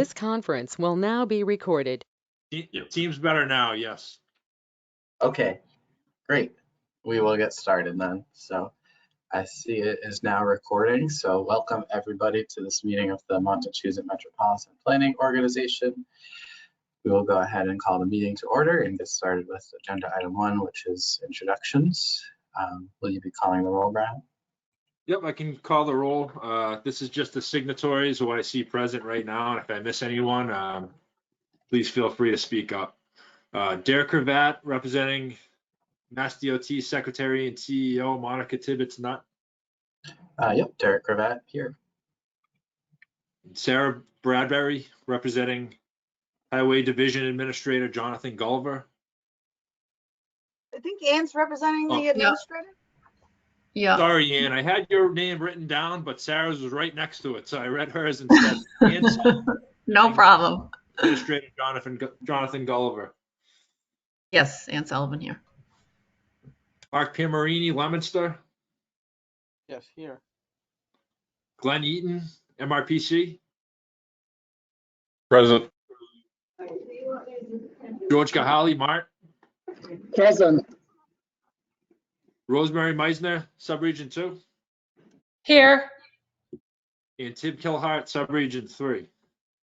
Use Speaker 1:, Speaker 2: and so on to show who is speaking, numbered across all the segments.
Speaker 1: This conference will now be recorded.
Speaker 2: Seems better now, yes.
Speaker 3: Okay, great. We will get started then. So I see it is now recording. So welcome everybody to this meeting of the Montachusett Metropolitan Planning Organization. We will go ahead and call the meeting to order and get started with agenda item 1, which is introductions. Will you be calling the roll, Brian?
Speaker 2: Yep, I can call the roll. This is just the signatories who I see present right now. And if I miss anyone, please feel free to speak up. Derek Cravat, representing Mass DOT Secretary and CEO, Montachusett Nut.
Speaker 3: Yep, Derek Cravat here.
Speaker 2: Sarah Bradbury, representing Highway Division Administrator, Jonathan Gulliver.
Speaker 4: I think Ann's representing the administrator.
Speaker 5: Yeah.
Speaker 2: Sorry, Ann, I had your name written down, but Sarah's was right next to it, so I read hers instead. Ann
Speaker 5: No problem.
Speaker 2: Administrator Jonathan Gulliver.
Speaker 5: Yes, Ann Sullivan here.
Speaker 2: Mark Piamarini, Leominster.
Speaker 6: Yes, here.
Speaker 2: Glenn Eaton, MRPC.
Speaker 7: Present.
Speaker 2: George Kahali, Mart.
Speaker 6: Present.
Speaker 2: Rosemary Meisner, Subregion 2.
Speaker 8: Here.
Speaker 2: And Tim Kilhart, Subregion 3.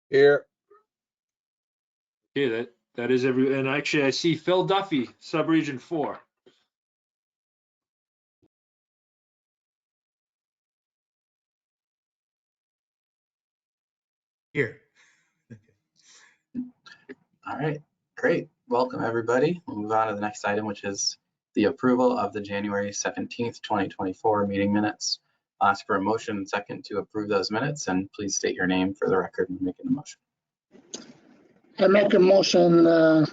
Speaker 7: Here.
Speaker 2: Okay, that is every, and actually I see Phil Duffy, Subregion 4.
Speaker 9: Here.
Speaker 3: All right, great. Welcome everybody. We'll move on to the next item, which is the approval of the January 17th, 2024 meeting minutes. I'll ask for a motion and second to approve those minutes, and please state your name for the record when making the motion.
Speaker 6: I make a motion to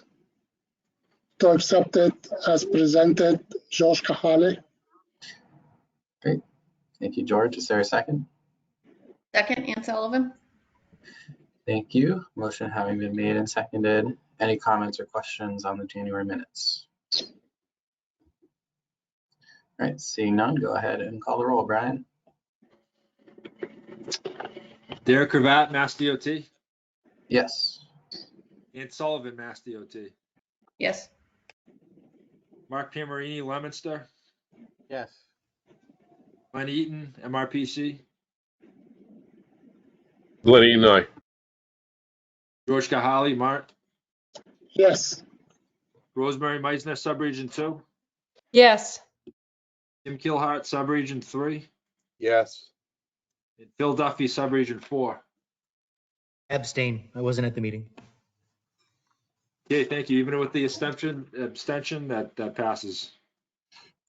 Speaker 6: accept it as presented. George Kahali.
Speaker 3: Great. Thank you, George. Is there a second?
Speaker 5: Second, Ann Sullivan.
Speaker 3: Thank you. Motion having been made and seconded. Any comments or questions on the January minutes? All right, seeing none, go ahead and call the roll, Brian.
Speaker 2: Derek Cravat, Mass DOT.
Speaker 3: Yes.
Speaker 2: Ann Sullivan, Mass DOT.
Speaker 5: Yes.
Speaker 2: Mark Piamarini, Leominster.
Speaker 6: Yes.
Speaker 2: Glenn Eaton, MRPC.
Speaker 7: Glenn Eaton, aye.
Speaker 2: George Kahali, Mart.
Speaker 6: Yes.
Speaker 2: Rosemary Meisner, Subregion 2.
Speaker 8: Yes.
Speaker 2: Tim Kilhart, Subregion 3.
Speaker 7: Yes.
Speaker 2: And Phil Duffy, Subregion 4.
Speaker 9: Abstain. I wasn't at the meeting.
Speaker 2: Okay, thank you. Even with the abstention, that passes.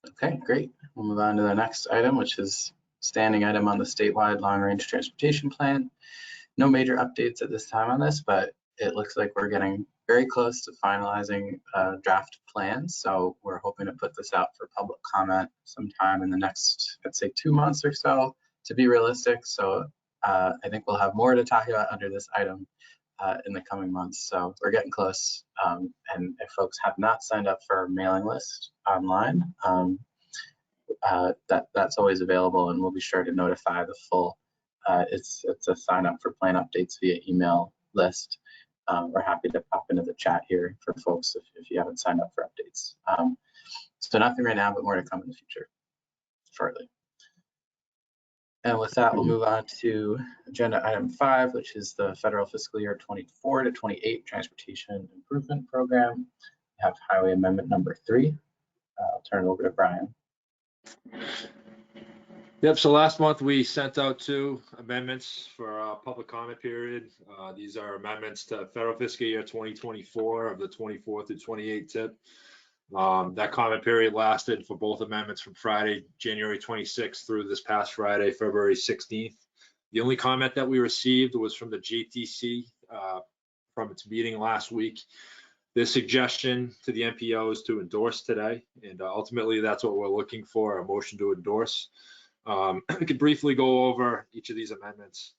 Speaker 3: Okay, great. We'll move on to the next item, which is standing item on the statewide long-range transportation plan. No major updates at this time on this, but it looks like we're getting very close to finalizing draft plans. So we're hoping to put this out for public comment sometime in the next, I'd say 2 months or so, to be realistic. So I think we'll have more to talk about under this item in the coming months. So we're getting close. And if folks have not signed up for our mailing list online, that's always available, and we'll be sure to notify the full. It's a sign up for plan updates via email list. We're happy to pop into the chat here for folks if you haven't signed up for updates. So nothing right now, but more to come in the future shortly. And with that, we'll move on to agenda item 5, which is the federal fiscal year 24 to 28 transportation improvement program. We have highway amendment number 3. I'll turn it over to Brian.
Speaker 2: Yep, so last month we sent out 2 amendments for our public comment period. These are amendments to federal fiscal year 2024 of the 24 through 28 tip. That comment period lasted for both amendments from Friday, January 26th through this past Friday, February 16th. The only comment that we received was from the JTC from its meeting last week. Their suggestion to the MPO is to endorse today, and ultimately that's what we're looking for, a motion to endorse. I could briefly go over each of these amendments.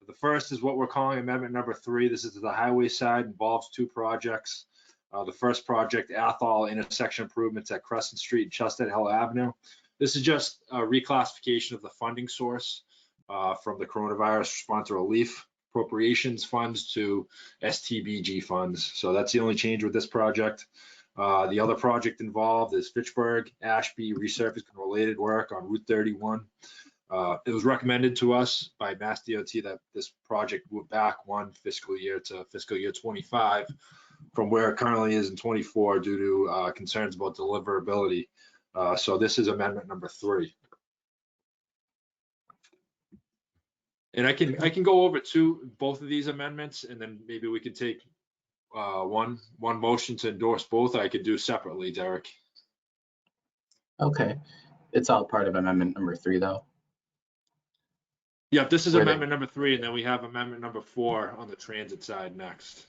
Speaker 2: The first is what we're calling amendment number 3. This is the highway side, involves 2 projects. The first project, Athol intersection improvements at Crescent Street and Chestnut Hill Avenue. This is just a reclassification of the funding source from the coronavirus response relief appropriations funds to STBG funds. So that's the only change with this project. The other project involved is Fitchburg, Ashby resurfacing related work on Route 31. It was recommended to us by Mass DOT that this project went back one fiscal year to fiscal year 25 from where it currently is in 24 due to concerns about deliverability. So this is amendment number 3. And I can go over both of these amendments, and then maybe we could take one motion to endorse both. I could do separately, Derek.
Speaker 3: Okay, it's all part of amendment number 3 though.
Speaker 2: Yeah, this is
Speaker 3: Where they-
Speaker 2: amendment number 3, and then we have amendment number 4 on the transit side next.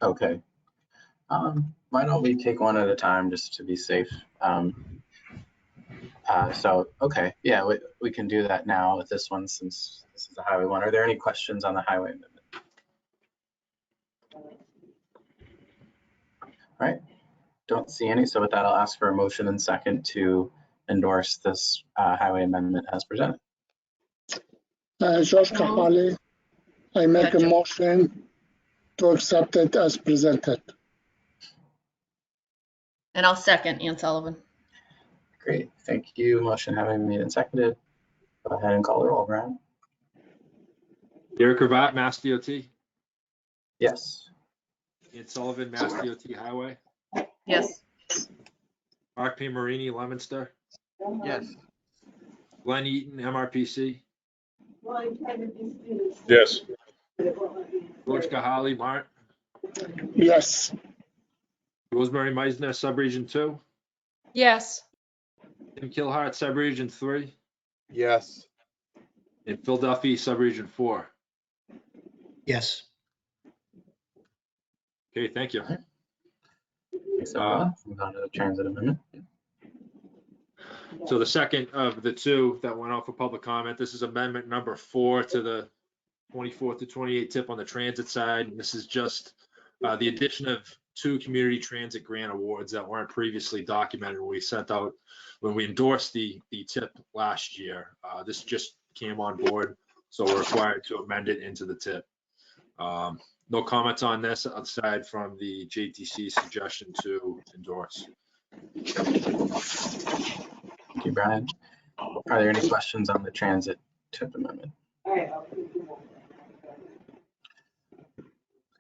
Speaker 3: Okay. Why don't we take one at a time just to be safe? So, okay, yeah, we can do that now with this one since this is the highway one. Are there any questions on the highway amendment? All right, don't see any. So with that, I'll ask for a motion and second to endorse this highway amendment as presented.
Speaker 6: Josh Kahale, I make a
Speaker 5: Gotcha.
Speaker 6: motion to accept it as presented.
Speaker 5: And I'll second Ann Sullivan.
Speaker 3: Great, thank you. Motion having made and seconded. Go ahead and call the roll, Brian.
Speaker 2: Derek Cravat, Mass DOT.
Speaker 3: Yes.
Speaker 2: Ian Sullivan, Mass DOT Highway.
Speaker 5: Yes.
Speaker 2: Mark P. Marini, Leominster.
Speaker 6: Yes.
Speaker 2: Glenn Eaton, MRPC.
Speaker 7: Yes.
Speaker 2: George Kahali, Mart.
Speaker 6: Yes.
Speaker 2: Rosemary Meisner, Subregion 2.
Speaker 8: Yes.
Speaker 2: Tim Kilhart, Subregion 3.
Speaker 7: Yes.
Speaker 2: And Phil Duffy, Subregion 4.
Speaker 9: Yes.
Speaker 2: Okay, thank you.
Speaker 3: Thanks, everyone. Move on to the transit amendment.
Speaker 2: So the second of the two that went out for public comment, this is amendment number 4 to the 24 to 28 tip on the transit side. And this is just the addition of 2 community transit grant awards that weren't previously documented when we sent out, when we endorsed the tip last year. This just came on board, so we're required to amend it into the tip. No comments on this aside from the JTC suggestion to endorse.
Speaker 3: Thank you, Brian. Are there any questions on the transit tip amendment?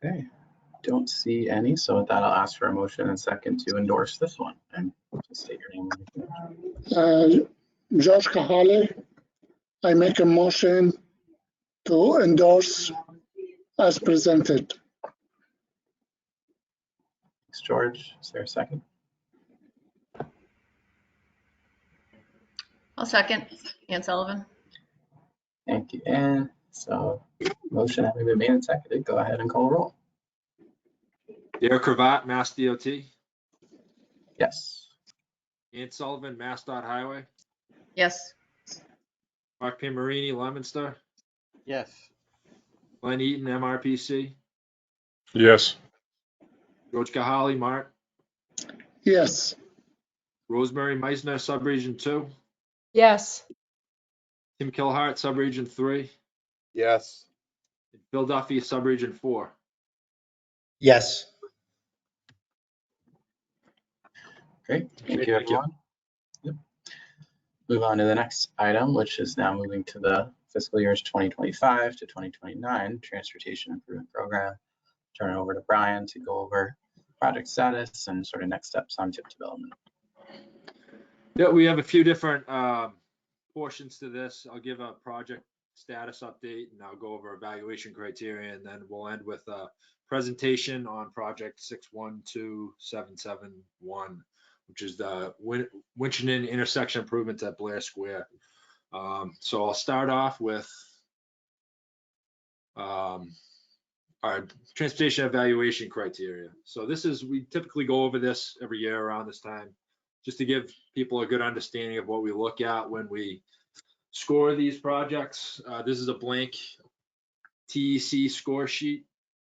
Speaker 3: Okay, don't see any. So with that, I'll ask for a motion and second to endorse this one. And just state your name.
Speaker 6: Josh Kahale, I make a motion to endorse as presented.
Speaker 3: Thanks, George. Is there a second?
Speaker 5: I'll second Ann Sullivan.
Speaker 3: Thank you, Ann. So motion having been made and seconded, go ahead and call roll.
Speaker 2: Derek Cravat, Mass DOT.
Speaker 3: Yes.
Speaker 2: Ian Sullivan, Mass Dot Highway.
Speaker 5: Yes.
Speaker 2: Mark P. Marini, Leominster.
Speaker 6: Yes.
Speaker 2: Glenn Eaton, MRPC.
Speaker 7: Yes.
Speaker 2: George Kahali, Mart.
Speaker 6: Yes.
Speaker 2: Rosemary Meisner, Subregion 2.
Speaker 8: Yes.
Speaker 2: Tim Kilhart, Subregion 3.
Speaker 7: Yes.
Speaker 2: And Phil Duffy, Subregion 4.
Speaker 9: Yes.
Speaker 3: Great. Thank
Speaker 2: Okay,
Speaker 3: you,
Speaker 2: thank you.
Speaker 3: everyone. Yep. Move on to the next item, which is now moving to the fiscal years 2025 to 2029 Transportation Improvement Program. Turn it over to Brian to go over project status and sort of next steps on tip development.
Speaker 2: Yeah, we have a few different portions to this. I'll give a project status update and I'll go over evaluation criteria, and then we'll end with a presentation on project 612771, which is the Winchendon intersection improvements at Blair Square. So I'll start off with our transportation evaluation criteria. So this is, we typically go over this every year around this time, just to give people a good understanding of what we look at when we score these projects. This is a blank TEC score sheet.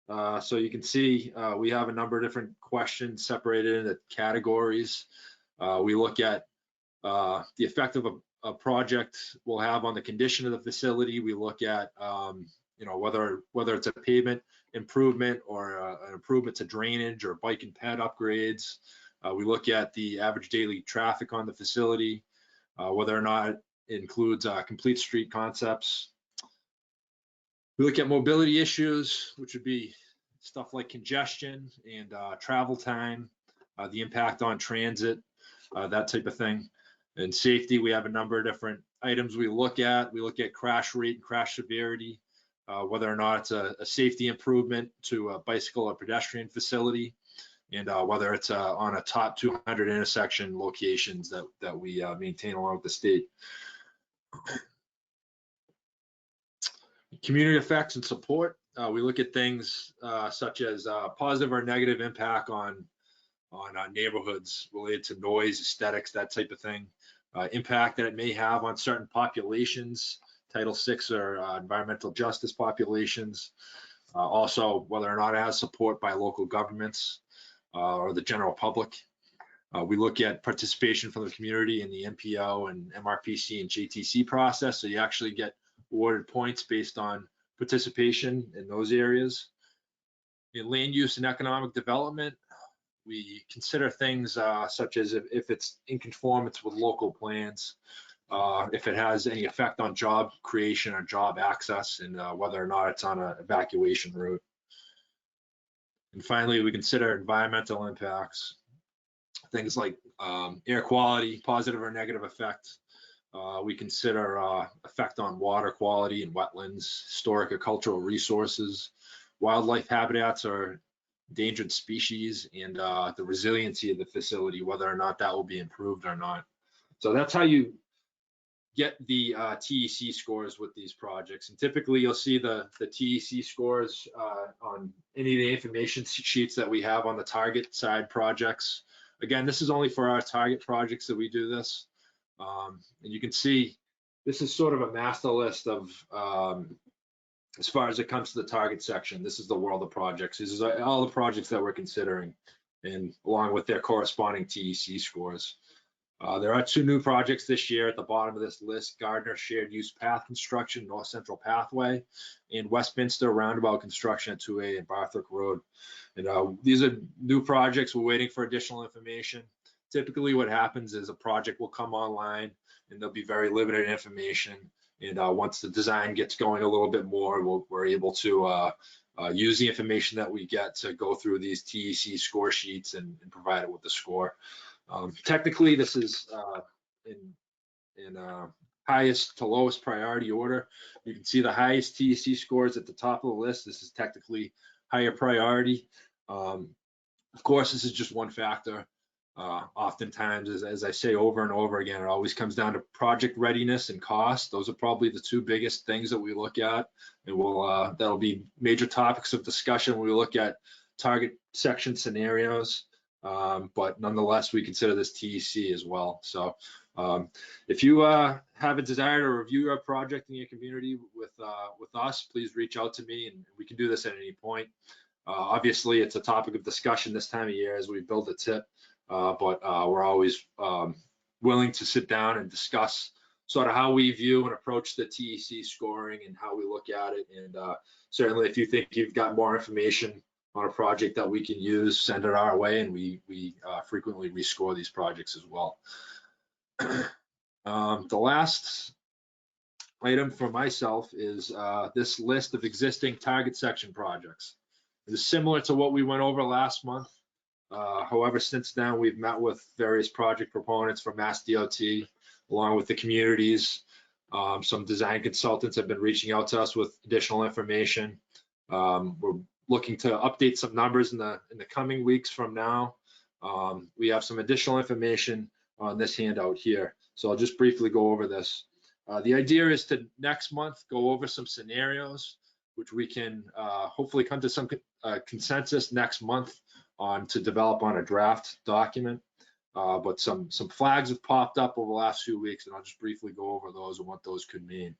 Speaker 2: So you can see we have a number of different questions separated into categories. We look at the effect of a project will have on the condition of the facility. We look at whether it's a pavement improvement or an improvement to drainage or bike and ped upgrades. We look at the average daily traffic on the facility, whether or not it includes complete street concepts. We look at mobility issues, which would be stuff like congestion and travel time, the impact on transit, that type of thing. And safety, we have a number of different items we look at. We look at crash rate and crash severity, whether or not it's a safety improvement to a bicycle or pedestrian facility, and whether it's on a top 200 intersection locations that we maintain along with the state. Community effects and support. We look at things such as positive or negative impact on neighborhoods related to noise, aesthetics, that type of thing. Impact that it may have on certain populations, Title VI or environmental justice populations. Also, whether or not it has support by local governments or the general public. We look at participation from the community in the MPO and MRPC and JTC process. So you actually get awarded points based on participation in those areas. In land use and economic development, we consider things such as if it's in conformance with local plans, if it has any effect on job creation or job access, and whether or not it's on an evacuation route. And finally, we consider environmental impacts, things like air quality, positive or negative effect. We consider effect on water quality and wetlands, historic or cultural resources, wildlife habitats or endangered species, and the resiliency of the facility, whether or not that will be improved or not. So that's how you get the TEC scores with these projects. And typically you'll see the TEC scores on any of the information sheets that we have on the target side projects. Again, this is only for our target projects that we do this. And you can see this is sort of a master list of as far as it comes to the target section. This is the world of projects. This is all the projects that we're considering, and along with their corresponding TEC scores. There are 2 new projects this year at the bottom of this list: Gardner Shared Use Path Construction, North Central Pathway, and Westminster Roundabout Construction at 2A and Barthwick Road. And these are new projects. We're waiting for additional information. Typically what happens is a project will come online and there'll be very limited information. And once the design gets going a little bit more, we're able to use the information that we get to go through these TEC score sheets and provide it with the score. Technically, this is in highest to lowest priority order. You can see the highest TEC scores at the top of the list. This is technically higher priority. Of course, this is just one factor. Oftentimes, as I say over and over again, it always comes down to project readiness and cost. Those are probably the 2 biggest things that we look at, and that'll be major topics of discussion when we look at target section scenarios. But nonetheless, we consider this TEC as well. So if you have a desire to review your project in your community with us, please reach out to me, and we can do this at any point. Obviously, it's a topic of discussion this time of year as we build a tip. But we're always willing to sit down and discuss sort of how we view and approach the TEC scoring and how we look at it. And certainly, if you think you've got more information on a project that we can use, send it our way, and we frequently rescore these projects as well. The last item for myself is this list of existing target section projects. It is similar to what we went over last month. However, since then, we've met with various project proponents from Mass DOT, along with the communities. Some design consultants have been reaching out to us with additional information. We're looking to update some numbers in the coming weeks from now. We have some additional information on this handout here. So I'll just briefly go over this. The idea is to next month go over some scenarios, which we can hopefully come to some consensus next month on to develop on a draft document. But some flags have popped up over the last few weeks, and I'll just briefly go over those and what those could mean.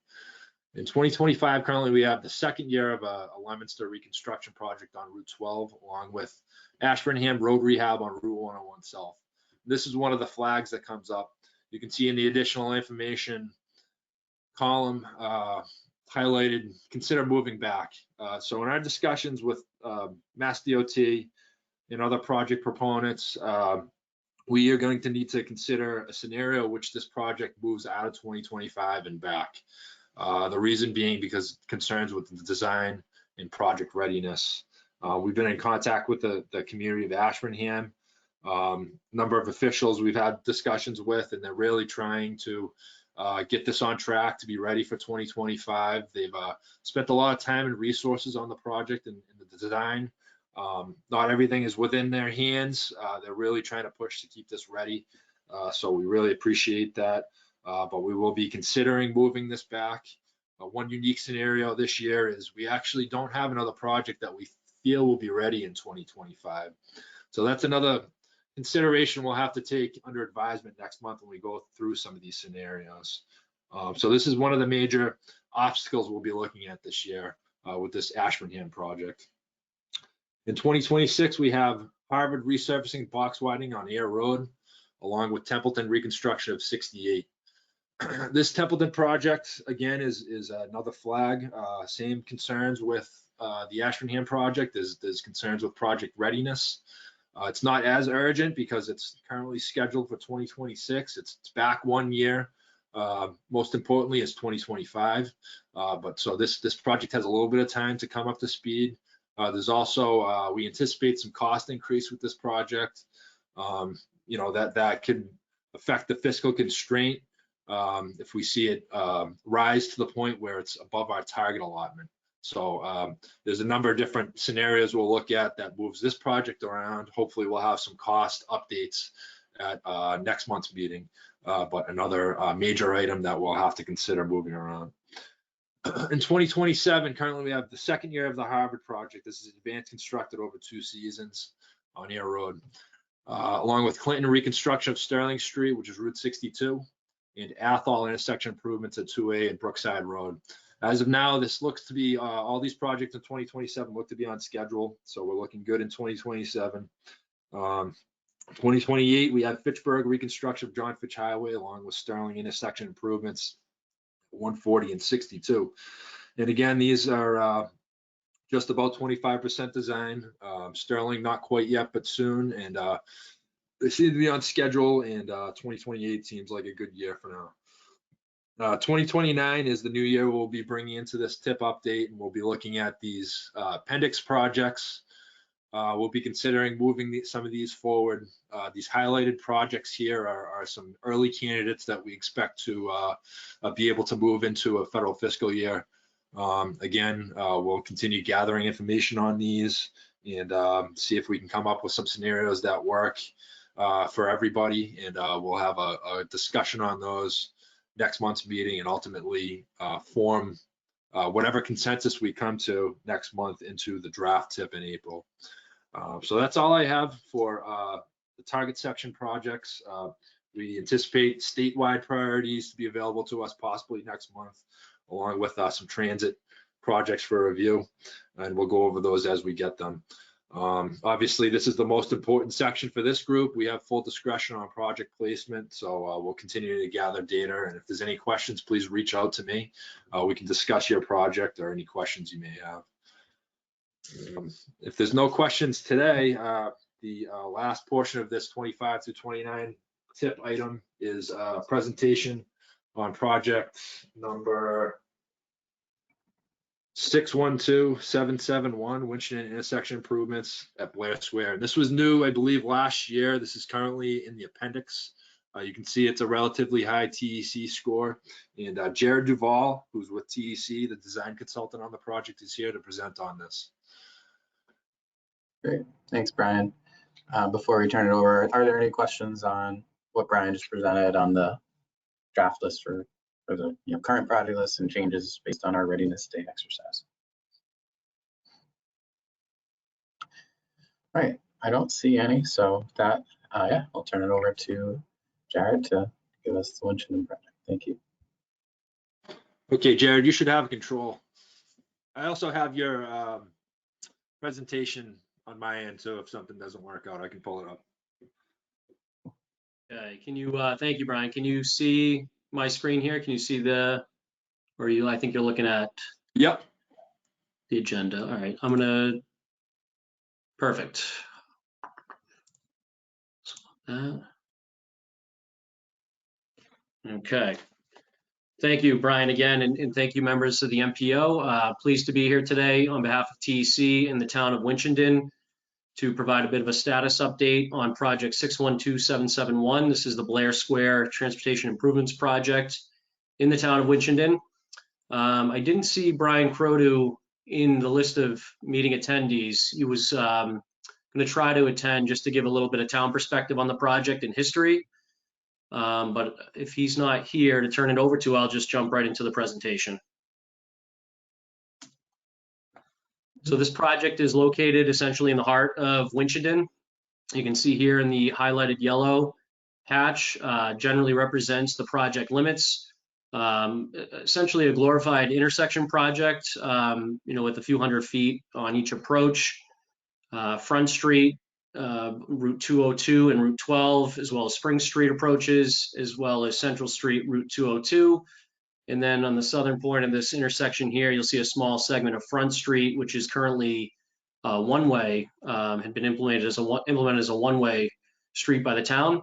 Speaker 2: In 2025, currently we have the 2nd year of a Leominster reconstruction project on Route 12, along with Ashburnham Road Rehab on Route 101 South. This is one of the flags that comes up. You can see in the additional information column highlighted, consider moving back. So in our discussions with Mass DOT and other project proponents, we are going to need to consider a scenario which this project moves out of 2025 and back. The reason being because concerns with the design and project readiness. We've been in contact with the community of Ashburnham, number of officials we've had discussions with, and they're really trying to get this on track to be ready for 2025. They've spent a lot of time and resources on the project and the design. Not everything is within their hands. They're really trying to push to keep this ready. So we really appreciate that. But we will be considering moving this back. One unique scenario this year is we actually don't have another project that we feel will be ready in 2025. So that's another consideration we'll have to take under advisement next month when we go through some of these scenarios. So this is one of the major obstacles we'll be looking at this year with this Ashburnham project. In 2026, we have Harvard resurfacing box widening on Air Road, along with Templeton reconstruction of 68. This Templeton project, again, is another flag. Same concerns with the Ashburnham project. There's concerns with project readiness. It's not as urgent because it's currently scheduled for 2026. It's back 1 year. Most importantly, it's 2025. But so this project has a little bit of time to come up to speed. There's also, we anticipate some cost increase with this project. You know, that could affect the fiscal constraint if we see it rise to the point where it's above our target allotment. So there's a number of different scenarios we'll look at that moves this project around. Hopefully we'll have some cost updates at next month's meeting, but another major item that we'll have to consider moving around. In 2027, currently we have the second year of the Harvard project. This is advanced constructed over 2 seasons on Air Road, along with Clinton reconstruction of Sterling Street, which is Route 62, and Athol intersection improvements at 2A and Brookside Road. As of now, this looks to be, all these projects in 2027 look to be on schedule, so we're looking good in 2027. 2028, we have Fitchburg reconstruction of John Fitch Highway, along with Sterling intersection improvements, 140 and 62. And again, these are just about 25% design. Sterling, not quite yet, but soon, and they seem to be on schedule, and 2028 seems like a good year for now. 2029 is the new year we'll be bringing into this tip update, and we'll be looking at these appendix projects. We'll be considering moving some of these forward. These highlighted projects here are some early candidates that we expect to be able to move into a federal fiscal year. Again, we'll continue gathering information on these and see if we can come up with some scenarios that work for everybody, and we'll have a discussion on those next month's meeting and ultimately form whatever consensus we come to next month into the draft tip in April. So that's all I have for the target section projects. We anticipate statewide priorities to be available to us possibly next month, along with some transit projects for review, and we'll go over those as we get them. Obviously, this is the most important section for this group. We have full discretion on project placement, so we'll continue to gather data, and if there's any questions, please reach out to me. We can discuss your project or any questions you may have. If there's no questions today, the last portion of this 25 to 29 tip item is a presentation on project number 612771, Winchendon intersection improvements at Blair Square. And this was new, I believe, last year. This is currently in the appendix. You can see it's a relatively high TEC score. And Jared Duvall, who's with TEC, the design consultant on the project, is here to present on this.
Speaker 3: Great, thanks, Brian. Before we turn it over, are there any questions on what Brian just presented on the draft list for the current project list and changes based on our readiness day exercise? All right, I don't see any, so that yeah, I'll turn it over to Jared to give us the Winchendon project. Thank you.
Speaker 2: Okay, Jared, you should have control. I also have your presentation on my end, so if something doesn't work out, I can pull it up.
Speaker 10: Okay, can you, thank you, Brian. Can you see my screen here? Can you see the Or you, I think you're looking at
Speaker 2: Yep.
Speaker 10: the agenda. All right, perfect. Okay. Thank you, Brian, again, and thank you, members of the MPO. Pleased to be here today on behalf of TEC in the town of Winchendon to provide a bit of a status update on project 612771. This is the Blair Square Transportation Improvements Project in the town of Winchendon. I didn't see Brian Crodu in the list of meeting attendees. He was going to try to attend just to give a little bit of town perspective on the project and history. But if he's not here to turn it over to, I'll just jump right into the presentation. So this project is located essentially in the heart of Winchendon. You can see here in the highlighted yellow hatch, generally represents the project limits. Essentially a glorified intersection project, with a few hundred feet on each approach. Front Street, Route 202 and Route 12, as well as Spring Street approaches, as well as Central Street, Route 202. And then on the southern point of this intersection here, you'll see a small segment of Front Street, which is currently one-way, had been implemented as a one-way street by the town.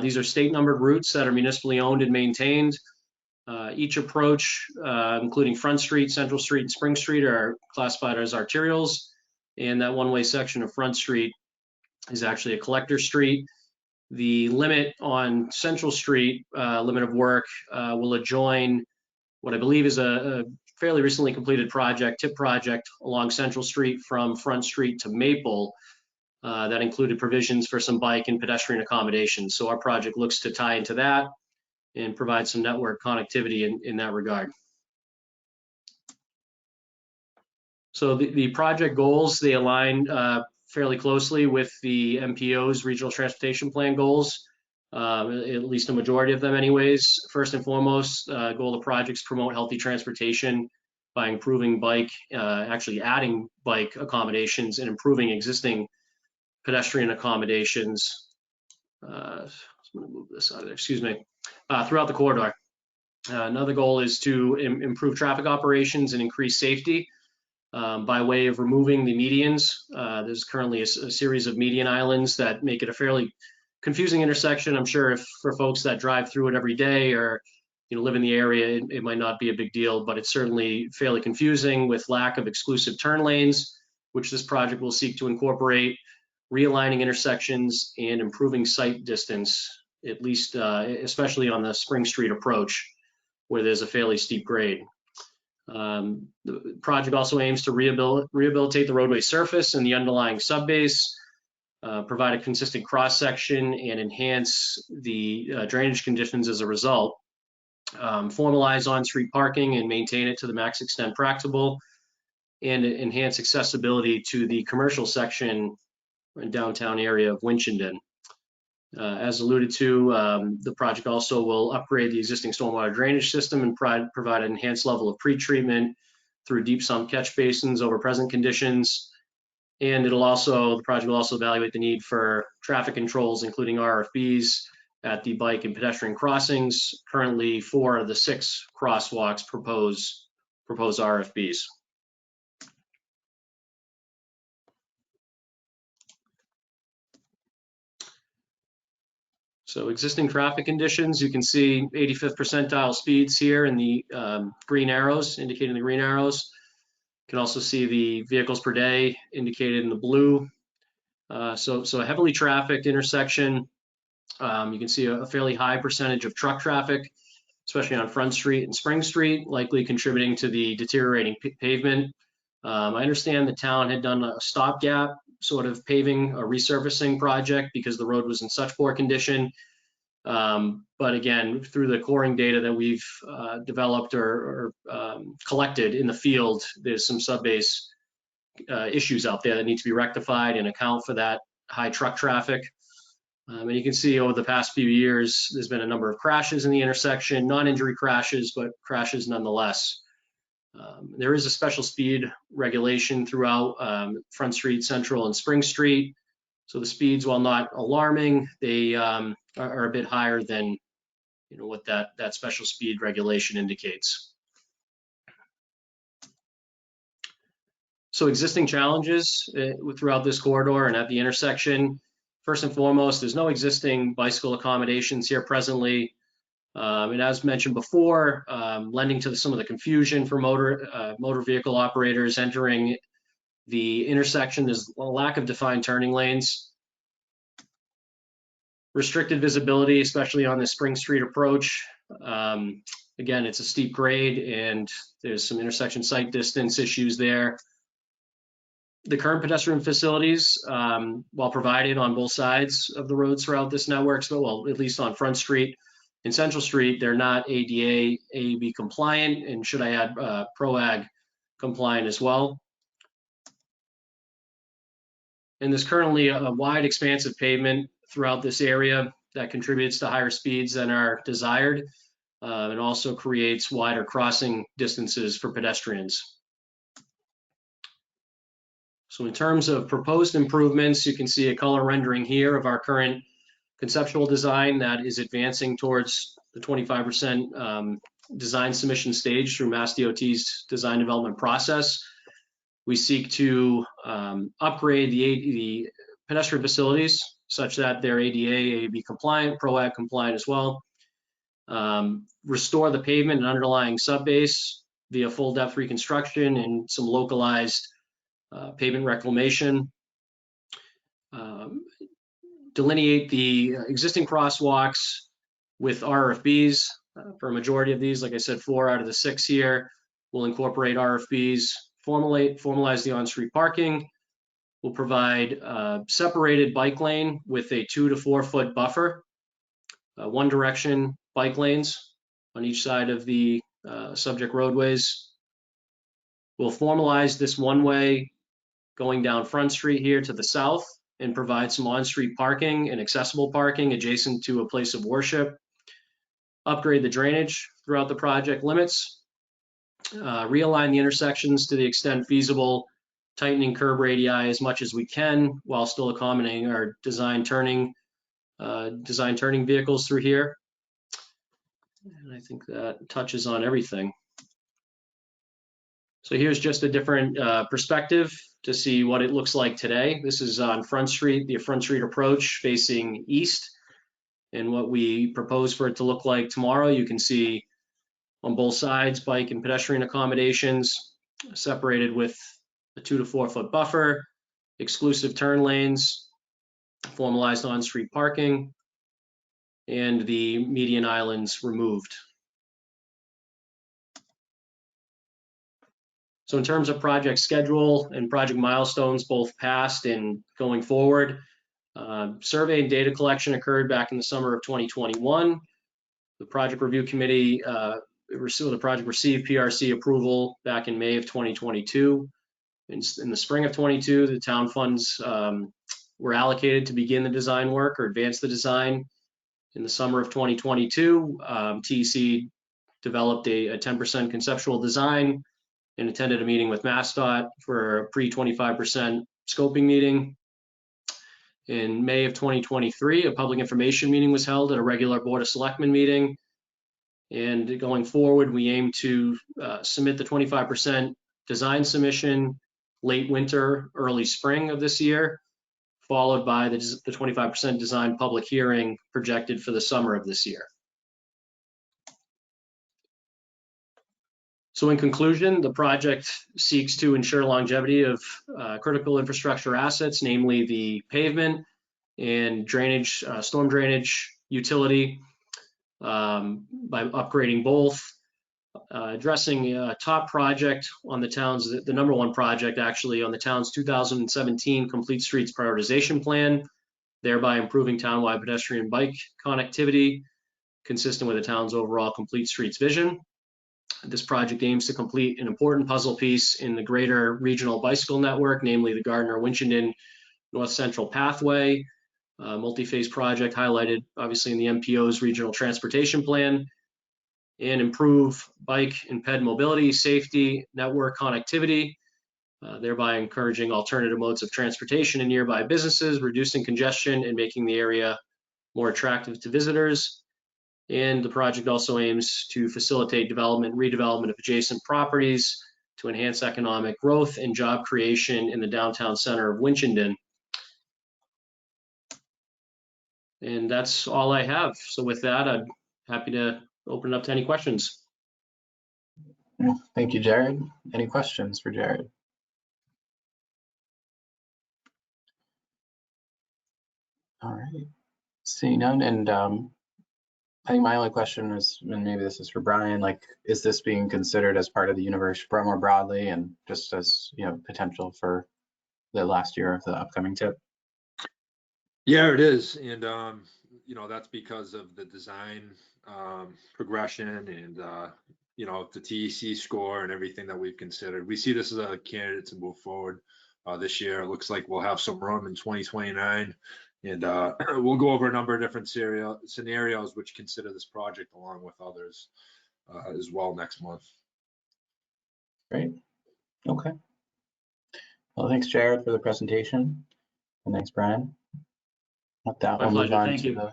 Speaker 10: These are state numbered routes that are municipally owned and maintained. Each approach, including Front Street, Central Street, and Spring Street, are classified as arterials. And that one-way section of Front Street is actually a collector street. The limit on Central Street, limit of work, will adjoin what I believe is a fairly recently completed project, TIP project, along Central Street from Front Street to Maple, that included provisions for some bike and pedestrian accommodations. So our project looks to tie into that and provide some network connectivity in that regard. So the project goals, they align fairly closely with the MPO's regional transportation plan goals, at least a majority of them anyways. First and foremost, goal of the projects promote healthy transportation by improving bike, actually adding bike accommodations and improving existing pedestrian accommodations. I'm gonna move this out of there, excuse me, throughout the corridor. Another goal is to improve traffic operations and increase safety. By way of removing the medians. There's currently a series of median islands that make it a fairly confusing intersection. I'm sure if for folks that drive through it every day or live in the area, it might not be a big deal, but it's certainly fairly confusing with lack of exclusive turn lanes, which this project will seek to incorporate, realigning intersections and improving sight distance, at least especially on the Spring Street approach, where there's a fairly steep grade. The project also aims to rehabilitate the roadway surface and the underlying subbase, provide a consistent cross-section and enhance the drainage conditions as a result, formalize on-street parking and maintain it to the max extent practicable, and enhance accessibility to the commercial section and downtown area of Winchendon. As alluded to, the project also will upgrade the existing stormwater drainage system and provide an enhanced level of pretreatment through deep sump catch basins over present conditions. And the project will also evaluate the need for traffic controls, including RFBs at the bike and pedestrian crossings. Currently, 4 of the 6 crosswalks propose RFBs. So existing traffic conditions, you can see 85th percentile speeds here in the green arrows, indicating the green arrows. You can also see the vehicles per day indicated in the blue. So a heavily trafficked intersection. You can see a fairly high percentage of truck traffic, especially on Front Street and Spring Street, likely contributing to the deteriorating pavement. I understand the town had done a stopgap sort of paving or resurfacing project because the road was in such poor condition. But again, through the coring data that we've developed or collected in the field, there's some subbase issues out there that need to be rectified and account for that high truck traffic. And you can see over the past few years, there's been a number of crashes in the intersection, non-injury crashes, but crashes nonetheless. There is a special speed regulation throughout Front Street, Central, and Spring Street. So the speeds, while not alarming, they are a bit higher than what that special speed regulation indicates. So existing challenges throughout this corridor and at the intersection. First and foremost, there's no existing bicycle accommodations here presently. And as mentioned before, lending to some of the confusion for motor vehicle operators entering the intersection is a lack of defined turning lanes. Restricted visibility, especially on the Spring Street approach. Again, it's a steep grade and there's some intersection sight distance issues there. The current pedestrian facilities, while provided on both sides of the roads throughout this network, so well, at least on Front Street and Central Street, they're not ADA, AEB compliant, and should I add PROAG compliant as well. And there's currently a wide expansive pavement throughout this area that contributes to higher speeds than are desired, and also creates wider crossing distances for pedestrians. So in terms of proposed improvements, you can see a color rendering here of our current conceptual design that is advancing towards the 25% design submission stage through Mass DOT's design development process. We seek to upgrade the pedestrian facilities such that they're ADA, AEB compliant, PROAG compliant as well. Restore the pavement and underlying subbase via full depth reconstruction and some localized pavement reclamation. Delineate the existing crosswalks with RFBs. For a majority of these, like I said, 4 out of the 6 here will incorporate RFBs. Formalize the on-street parking. We'll provide a separated bike lane with a 2 to 4 foot buffer, one direction bike lanes on each side of the subject roadways. We'll formalize this one-way going down Front Street here to the south and provide some on-street parking and accessible parking adjacent to a place of worship. Upgrade the drainage throughout the project limits. Realign the intersections to the extent feasible, tightening curb radii as much as we can while still accommodating our design turning vehicles through here. And I think that touches on everything. So here's just a different perspective to see what it looks like today. This is on Front Street, the Front Street approach facing east. And what we propose for it to look like tomorrow, you can see on both sides, bike and pedestrian accommodations separated with a 2 to 4 foot buffer, exclusive turn lanes, formalized on-street parking, and the median islands removed. So in terms of project schedule and project milestones, both past and going forward, survey and data collection occurred back in the summer of 2021. The project review committee, the project received PRC approval back in May of 2022. In the spring of 22, the town funds were allocated to begin the design work or advance the design. In the summer of 2022, TEC developed a 10% conceptual design and attended a meeting with MassDOT for a pre-25% scoping meeting. In May of 2023, a public information meeting was held at a regular Board of Selectmen meeting. And going forward, we aim to submit the 25% design submission late winter, early spring of this year, followed by the 25% design public hearing projected for the summer of this year. So in conclusion, the project seeks to ensure longevity of critical infrastructure assets, namely the pavement and drainage, storm drainage utility, by upgrading both, addressing a top project on the town's, the number one project actually on the town's 2017 Complete Streets Prioritization Plan, thereby improving townwide pedestrian bike connectivity consistent with the town's overall Complete Streets vision. This project aims to complete an important puzzle piece in the greater regional bicycle network, namely the Gardner-Winchendon North Central Pathway, multi-phase project highlighted obviously in the MPO's regional transportation plan, and improve bike and ped mobility, safety, network connectivity, thereby encouraging alternative modes of transportation in nearby businesses, reducing congestion and making the area more attractive to visitors. And the project also aims to facilitate development, redevelopment of adjacent properties to enhance economic growth and job creation in the downtown center of Winchendon. And that's all I have. So with that, I'm happy to open it up to any questions.
Speaker 3: Thank you, Jared. Any questions for Jared? All right, seeing none. And I think my only question is, and maybe this is for Brian, like, is this being considered as part of the universe more broadly and just as, you know, potential for the last year of the upcoming tip?
Speaker 2: Yeah, it is. And, you know, that's because of the design progression and, you know, the TEC score and everything that we've considered. We see this as a candidate to move forward this year. It looks like we'll have some room in 2029. And we'll go over a number of different scenarios which consider this project along with others as well next month.
Speaker 3: Great. Okay. Well, thanks, Jared, for the presentation. And thanks, Brian. With that,
Speaker 10: My
Speaker 3: we'll move
Speaker 10: pleasure.
Speaker 3: on
Speaker 10: Thank
Speaker 3: to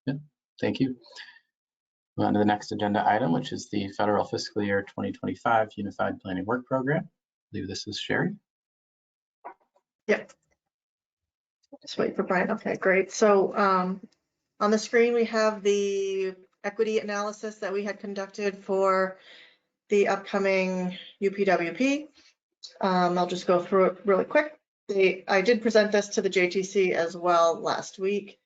Speaker 10: you.
Speaker 3: thank you. Move on to the next agenda item, which is the federal fiscal year 2025 Unified Planning Work Program. I believe this is Sherry.
Speaker 11: Yep. Just wait for Brian. Okay, great. So on the screen, we have the equity analysis that we had conducted for the upcoming UPWP. I'll just go through it really quick. I did present this to the JTC as well last week.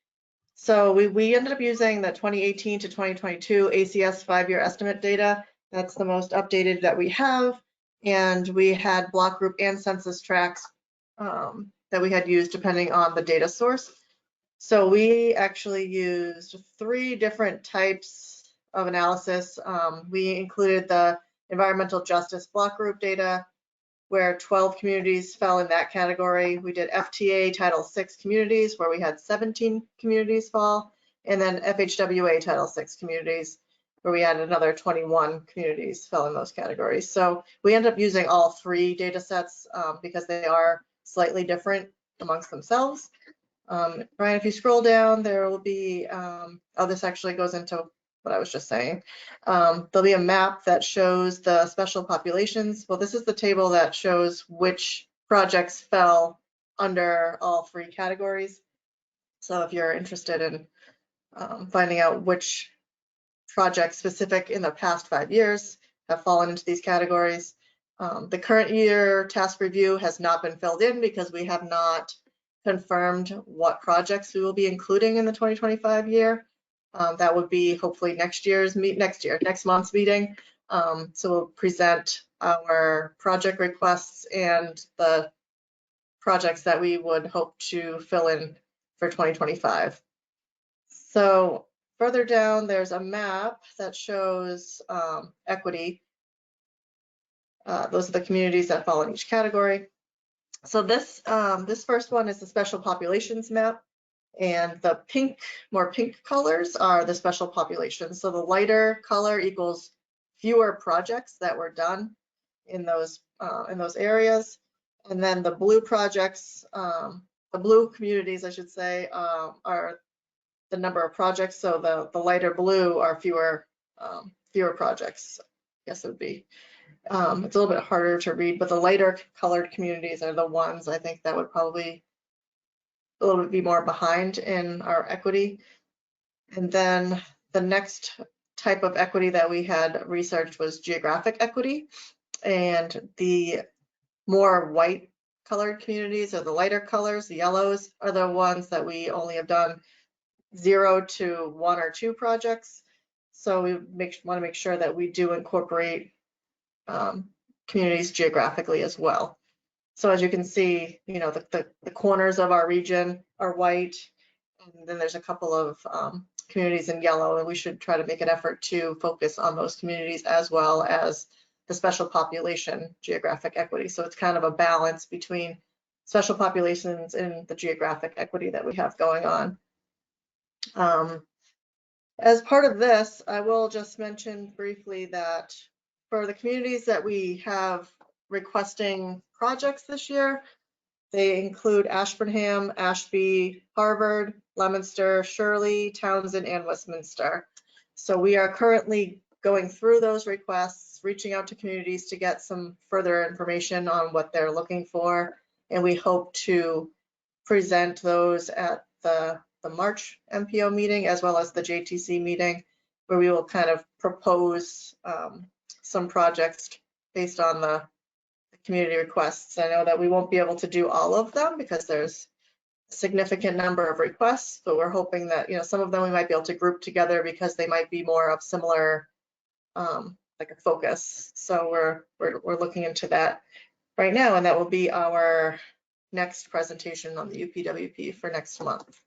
Speaker 11: So we ended up using the 2018 to 2022 ACS 5-year estimate data. That's the most updated that we have. And we had block group and census tracts that we had used depending on the data source. So we actually used 3 different types of analysis. We included the environmental justice block group data, where 12 communities fell in that category. We did FTA Title VI communities, where we had 17 communities fall, and then FHWA Title VI communities, where we had another 21 communities fell in those categories. So we ended up using all 3 data sets because they are slightly different amongst themselves. Brian, if you scroll down, there will be, oh, this actually goes into what I was just saying. There'll be a map that shows the special populations. Well, this is the table that shows which projects fell under all 3 categories. So if you're interested in finding out which projects specific in the past 5 years have fallen into these categories. The current year task review has not been filled in because we have not confirmed what projects we will be including in the 2025 year. That would be hopefully next month's meeting. So we'll present our project requests and the projects that we would hope to fill in for 2025. So further down, there's a map that shows equity. Those are the communities that fall in each category. So this first one is the special populations map. And the more pink colors are the special populations. So the lighter color equals fewer projects that were done in those areas. And then the blue projects, the blue communities, I should say, are the number of projects. So the lighter blue are fewer projects, I guess it would be. It's a little bit harder to read, but the lighter colored communities are the ones I think that would probably a little bit be more behind in our equity. And then the next type of equity that we had researched was geographic equity. And the more white colored communities, or the lighter colors, the yellows, are the ones that we only have done 0 to 1 or 2 projects. So we want to make sure that we do incorporate communities geographically as well. So as you can see, you know, the corners of our region are white, and then there's a couple of communities in yellow, and we should try to make an effort to focus on those communities as well as the special population geographic equity. So it's kind of a balance between special populations and the geographic equity that we have going on. As part of this, I will just mention briefly that for the communities that we have requesting projects this year, they include Ashburnham, Ashby, Harvard, Leominster, Shirley, Townsend, and Westminster. So we are currently going through those requests reaching out to communities to get some further information on what they're looking for. And we hope to present those at the March MPO meeting as well as the JTC meeting, where we will kind of propose some projects based on the community requests. I know that we won't be able to do all of them because there's a significant number of requests, but we're hoping that, you know, some of them we might be able to group together because they might be more of similar, like a focus. So we're looking into that right now, and that will be our next presentation on the UPWP for next month.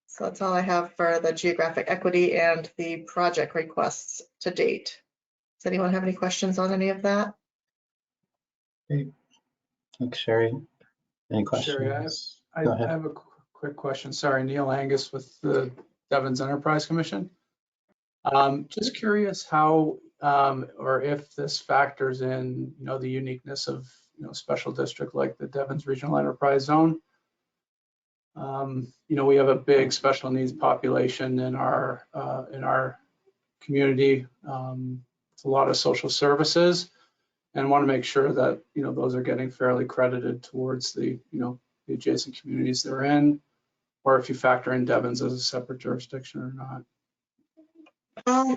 Speaker 11: So that's all I have for the geographic equity and the project requests to date. Does anyone have any questions on any of that?
Speaker 3: Great. Thanks, Sherry. Any
Speaker 12: Sherry,
Speaker 3: questions?
Speaker 12: I
Speaker 3: Go ahead.
Speaker 12: have a quick question. Sorry, Neil Angus with the Devon's Enterprise Commission. Just curious how or if this factors in, you know, the uniqueness of, you know, special district like the Devon's Regional Enterprise Zone. You know, we have a big special needs population in our community. It's a lot of social services, and want to make sure that, you know, those are getting fairly credited towards the, you know, the adjacent communities they're in, or if you factor in Devon's as a separate jurisdiction or not.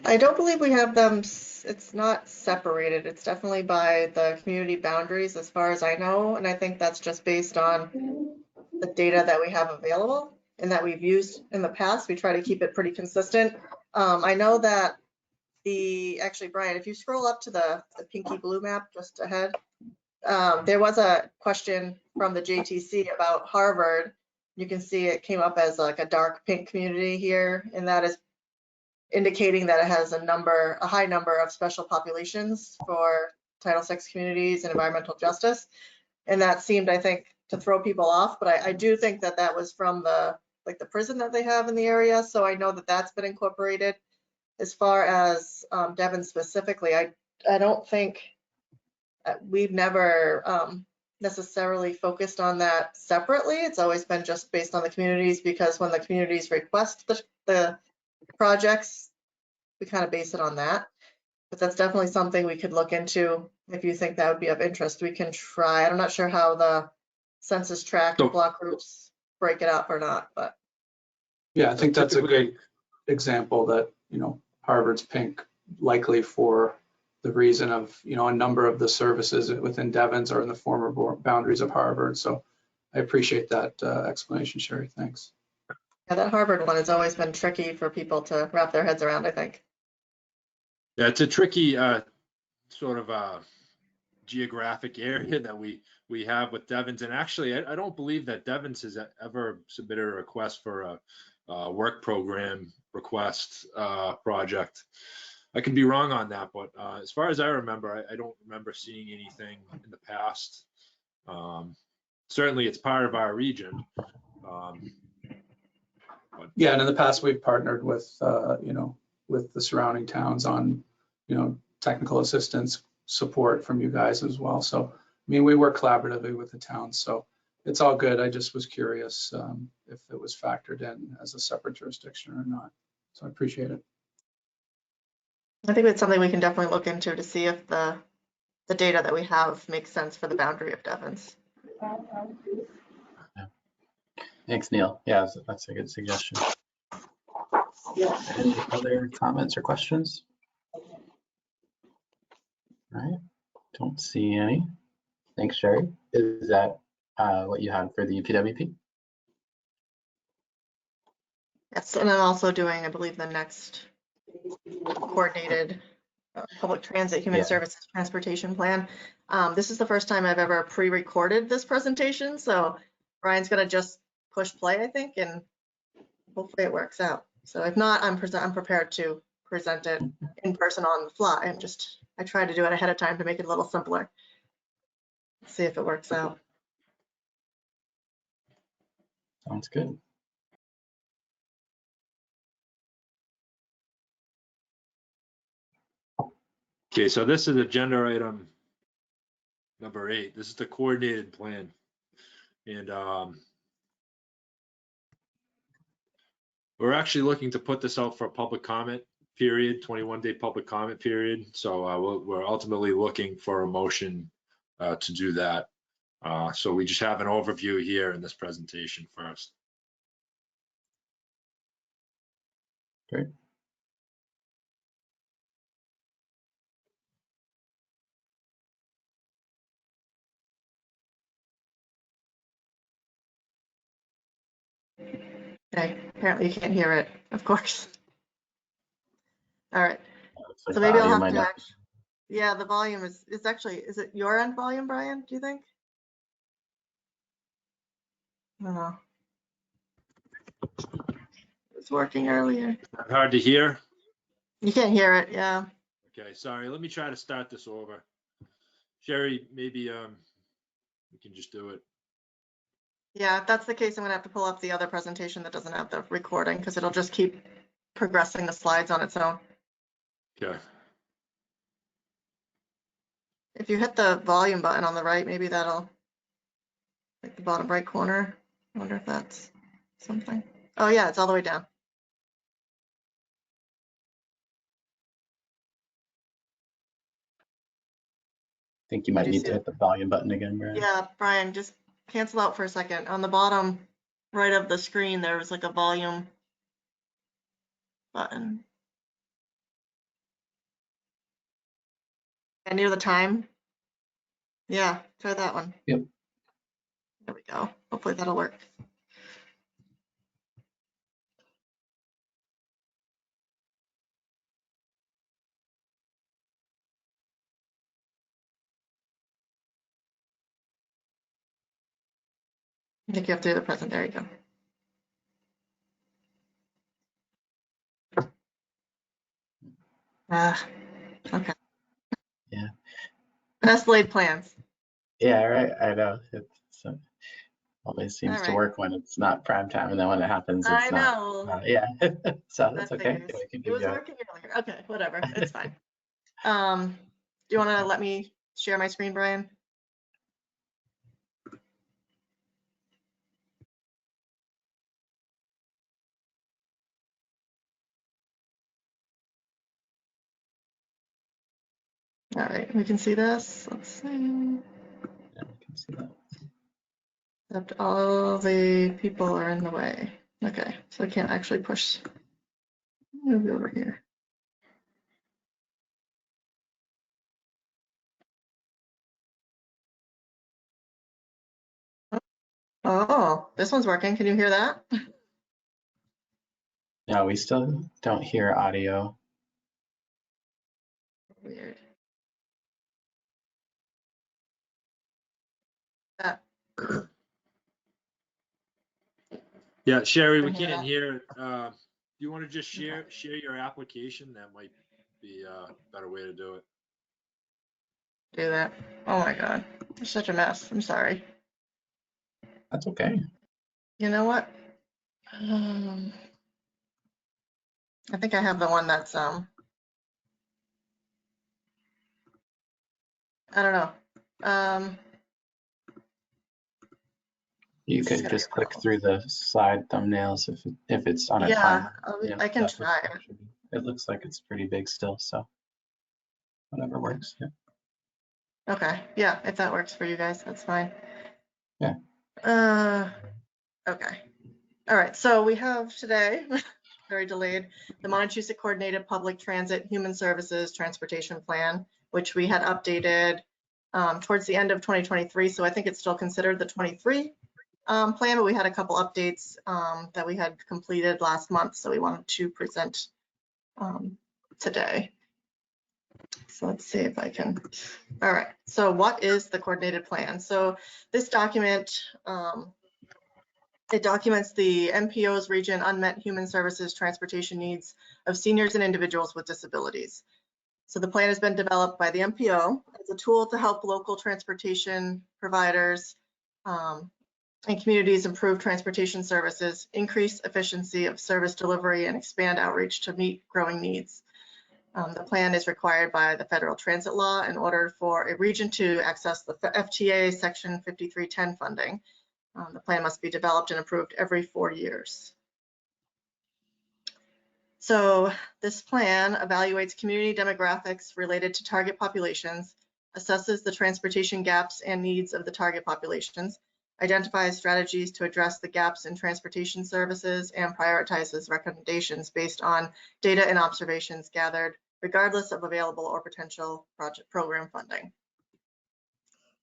Speaker 11: I don't believe we have them, it's not separated. It's definitely by the community boundaries as far as I know. And I think that's just based on the data that we have available and that we've used in the past. We try to keep it pretty consistent. I know that actually, Brian, if you scroll up to the pinky blue map just ahead, there was a question from the JTC about Harvard. You can see it came up as like a dark pink community here, and that is indicating that it has a high number of special populations for Title VI communities and environmental justice. And that seemed, I think, to throw people off, but I do think that that was from the prison that they have in the area. So I know that that's been incorporated. As far as Devon specifically, I don't think we've never necessarily focused on that separately. It's always been just based on the communities, because when the communities request the projects, we kind of base it on that. But that's definitely something we could look into if you think that would be of interest. We can try. I'm not sure how the census tract block groups break it up or not, but
Speaker 12: yeah, I think that's a great example that, you know, Harvard's pink, likely for the reason of, you know, a number of the services within Devon's are in the former boundaries of Harvard. So I appreciate that explanation, Sherry. Thanks.
Speaker 11: Yeah, that Harvard one has always been tricky for people to wrap their heads around, I think.
Speaker 2: Yeah, it's a tricky sort of geographic area that we have with Devon's. And actually, I don't believe that Devon's has ever submitted a request for a work program request project. I could be wrong on that, but as far as I remember, I don't remember seeing anything in the past. Certainly, it's part of our region.
Speaker 12: Yeah, and in the past, we've partnered with, you know, with the surrounding towns on, you know, technical assistance support from you guys as well. So, I mean, we work collaboratively with the towns, so it's all good. I just was curious if it was factored in as a separate jurisdiction or not. So I appreciate it.
Speaker 11: I think it's something we can definitely look into to see if the data that we have makes sense for the boundary of Devon's.
Speaker 3: Yeah. Thanks, Neil. Yeah, that's a good suggestion. Any other comments or questions? All right, don't see any. Thanks, Sherry. Is that what you had for the UPWP?
Speaker 11: Yes, and I'm also doing, I believe, the next coordinated public transit human services transportation plan. This is the first time I've ever pre-recorded this presentation, so Brian's gonna just push play, I think, and hopefully it works out. So if not, I'm prepared to present it in person on the fly. I tried to do it ahead of time to make it a little simpler. Let's see if it works out.
Speaker 3: Sounds good.
Speaker 2: Okay, so this is agenda item number 8. This is the coordinated plan. And we're actually looking to put this out for public comment period, 21-day public comment period. So we're ultimately looking for a motion to do that. So we just have an overview here in this presentation first.
Speaker 3: Great.
Speaker 11: Okay, apparently you can't hear it, of course. All right,
Speaker 3: Looks like
Speaker 11: so
Speaker 3: the
Speaker 11: maybe I'll
Speaker 3: audio
Speaker 11: have
Speaker 3: might
Speaker 11: to
Speaker 3: not-
Speaker 11: actually, yeah, the volume is actually, is it your end volume, Brian, do you think? I don't know. It was working earlier.
Speaker 2: Hard to hear?
Speaker 11: You can't hear it, yeah.
Speaker 2: Okay, sorry. Let me try to start this over. Sherry, maybe we can just do it.
Speaker 11: Yeah, if that's the case, I'm gonna have to pull up the other presentation that doesn't have the recording because it'll just keep progressing the slides on its own.
Speaker 2: Okay.
Speaker 11: If you hit the volume button on the right, maybe that'll, like the bottom right corner. I wonder if that's something. Oh yeah, it's all the way down.
Speaker 3: I think you
Speaker 11: Did
Speaker 3: might
Speaker 11: you
Speaker 3: need
Speaker 11: see
Speaker 3: to
Speaker 11: it?
Speaker 3: hit the volume button again, Brian.
Speaker 11: Yeah, Brian, just cancel out for a second. On the bottom right of the screen, there was like a volume button. And near the time. Yeah, try that one.
Speaker 3: Yep.
Speaker 11: There we go. Hopefully that'll work. I think you have to do the present. There you go. Okay.
Speaker 3: Yeah.
Speaker 11: Best laid plans.
Speaker 3: Yeah, right. I know. It's always seems to
Speaker 11: right.
Speaker 3: work when it's not prime time, and then when it happens, it's
Speaker 11: I
Speaker 3: not.
Speaker 11: know.
Speaker 3: Yeah. So
Speaker 11: That
Speaker 3: that's okay.
Speaker 11: figures.
Speaker 3: We can
Speaker 11: It
Speaker 3: give
Speaker 11: was
Speaker 3: you a-
Speaker 11: working earlier. Okay, whatever. It's fine. Do you want to let me share my screen, Brian? All right, we can see this. Let's see.
Speaker 3: Yeah, we can see that.
Speaker 11: Except all the people are in the way. Okay, so I can't actually push. Move over here. Oh, this one's working. Can you hear that?
Speaker 3: No, we still don't hear audio.
Speaker 11: Weird.
Speaker 2: Yeah, Sherry, we
Speaker 11: Can hear
Speaker 2: can't
Speaker 11: that.
Speaker 2: hear it. Do you want to just share your application? That might be a better way to do it.
Speaker 11: Do that. Oh my God, it's such a mess. I'm sorry.
Speaker 3: That's okay.
Speaker 11: You know what? I think I have the one that's I don't know.
Speaker 3: You could just click through the slide thumbnails if it's on a
Speaker 11: Yeah,
Speaker 3: timer. Yeah,
Speaker 11: I can
Speaker 3: that looks
Speaker 11: try.
Speaker 3: actually- It looks like it's pretty big still, so whatever works. Yeah.
Speaker 11: Okay, yeah, if that works for you guys, that's fine.
Speaker 3: Yeah.
Speaker 11: Okay. All right, so we have today, very delayed, the Montachusett Coordinated Public Transit Human Services Transportation Plan, which we had updated towards the end of 2023. So I think it's still considered the 23 plan, but we had a couple updates that we had completed last month. So we wanted to present today. So let's see if I can. All right, so what is the coordinated plan? So this document, it documents the MPO's region unmet human services transportation needs of seniors and individuals with disabilities. So the plan has been developed by the MPO as a tool to help local transportation providers and communities improve transportation services, increase efficiency of service delivery, and expand outreach to meet growing needs. The plan is required by the federal transit law in order for a region to access the FTA Section 5310 funding. The plan must be developed and approved every 4 years. So this plan evaluates community demographics related to target populations, assesses the transportation gaps and needs of the target populations, identifies strategies to address the gaps in transportation services, and prioritizes recommendations based on data and observations gathered regardless of available or potential project program funding.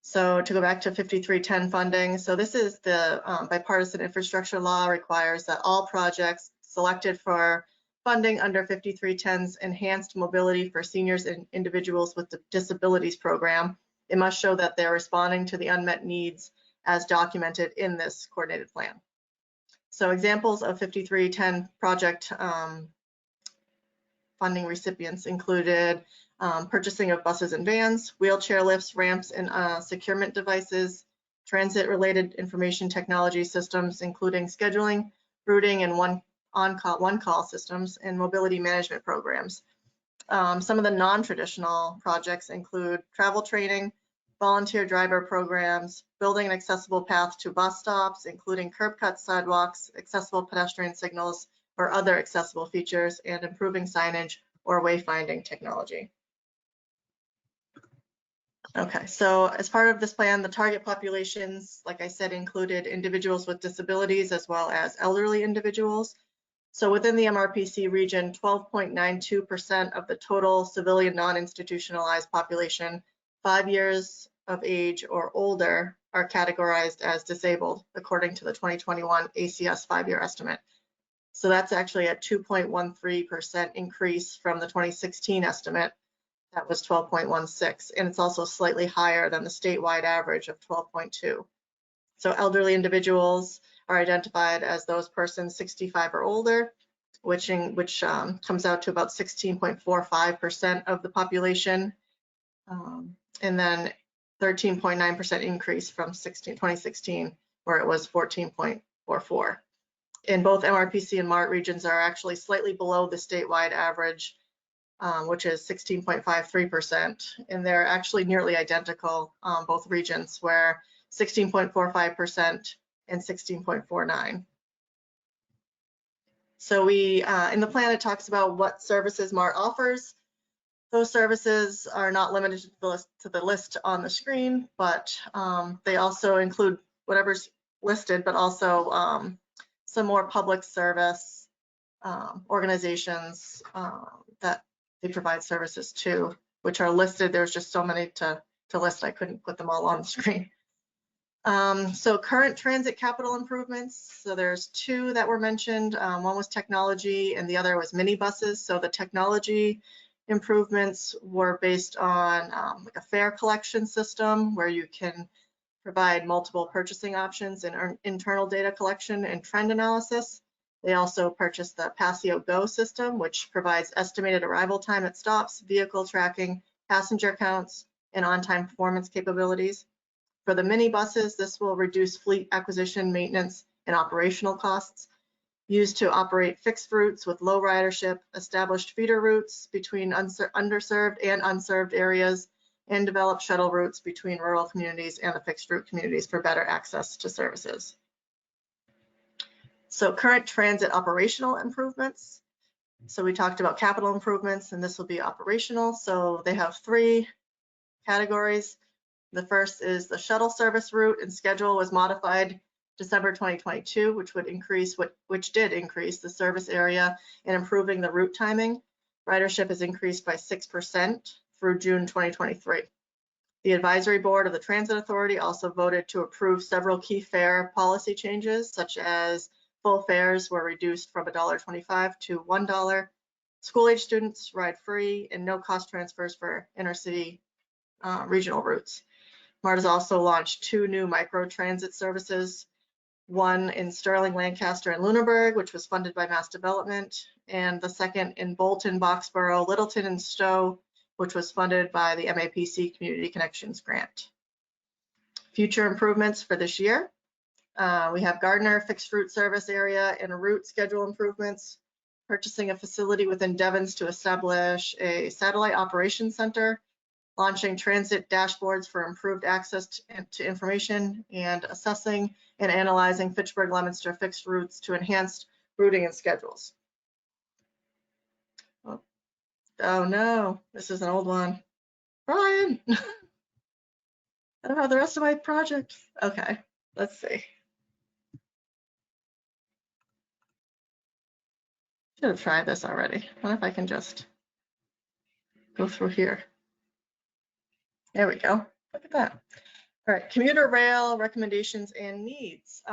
Speaker 11: So to go back to 5310 funding, so this is the bipartisan infrastructure law requires that all projects selected for funding under 5310's Enhanced Mobility for Seniors and Individuals with Disabilities program, it must show that they're responding to the unmet needs as documented in this coordinated plan. So examples of 5310 project funding recipients included purchasing of buses and vans, wheelchair lifts, ramps, and securement devices, transit-related information technology systems, including scheduling, routing, and one-call systems, and mobility management programs. Some of the non-traditional projects include travel training, volunteer driver programs, building an accessible path to bus stops, including curb cuts, sidewalks, accessible pedestrian signals, or other accessible features, and improving signage or wayfinding technology. Okay, so as part of this plan, the target populations, like I said, included individuals with disabilities as well as elderly individuals. So within the MRPC region, 12.92% of the total civilian non-institutionalized population, 5 years of age or older, are categorized as disabled, according to the 2021 ACS 5-year estimate. So that's actually a 2.13% increase from the 2016 estimate. That was 12.16, and it's also slightly higher than the statewide average of 12.2. So elderly individuals are identified as those persons 65 or older, which comes out to about 16.45% of the population, and then 13.9% increase from 2016, where it was 14.44. In both MRPC and MART regions are actually slightly below the statewide average, which is 16.53%, and they're actually nearly identical, both regions, where 16.45% and 16.49. So in the plan, it talks about what services MART offers. Those services are not limited to the list on the screen, but they also include whatever's listed, but also some more public service organizations that they provide services to, which are listed. There's just so many to list, I couldn't put them all on the screen. So current transit capital improvements. So there's two that were mentioned. One was technology and the other was minibuses. So the technology improvements were based on like a fare collection system where you can provide multiple purchasing options and internal data collection and trend analysis. They also purchased the Passio Go system, which provides estimated arrival time at stops, vehicle tracking, passenger counts, and on-time performance capabilities. For the minibuses, this will reduce fleet acquisition, maintenance, and operational costs. Used to operate fixed routes with low ridership, established feeder routes between underserved and unserved areas, and develop shuttle routes between rural communities and the fixed route communities for better access to services. So current transit operational improvements. So we talked about capital improvements, and this will be operational. So they have three categories. The first is the shuttle service route and schedule was modified December 2022, which did increase the service area and improving the route timing. Ridership has increased by 6% through June 2023. The advisory board of the Transit Authority also voted to approve several key fare policy changes, such as full fares were reduced from $1.25 to $1. School-age students ride free and no cost transfers for intercity regional routes. MART has also launched two new micro transit services, one in Sterling, Lancaster, and Lunenburg, which was funded by Mass Development, and the second in Bolton, Boxborough, Littleton, and Stowe, which was funded by the MAPC Community Connections Grant. Future improvements for this year. We have Gardner fixed route service area and route schedule improvements, purchasing a facility within Devens to establish a satellite operations center, launching transit dashboards for improved access to information, and assessing and analyzing Fitchburg-Leominster fixed routes to enhance routing and schedules. Oh no, this is an old one. Brian. I don't have the rest of my project. Okay, let's see. Should have tried this already. I wonder if I can just go through here. There we go. Look at that. All right, commuter rail recommendations and needs.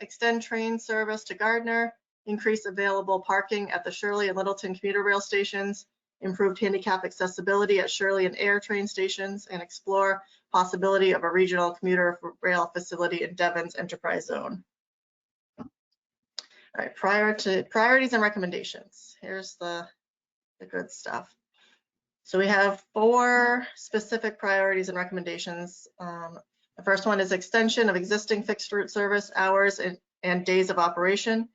Speaker 11: Extend train service to Gardner, increase available parking at the Shirley and Littleton commuter rail stations, improved handicap accessibility at Shirley and Air train stations, and explore possibility of a regional commuter rail facility in Devon's enterprise zone. All right, priorities and recommendations. Here's the good stuff. So we have 4 specific priorities and recommendations. The first one is extension of existing fixed route service hours and days of operation.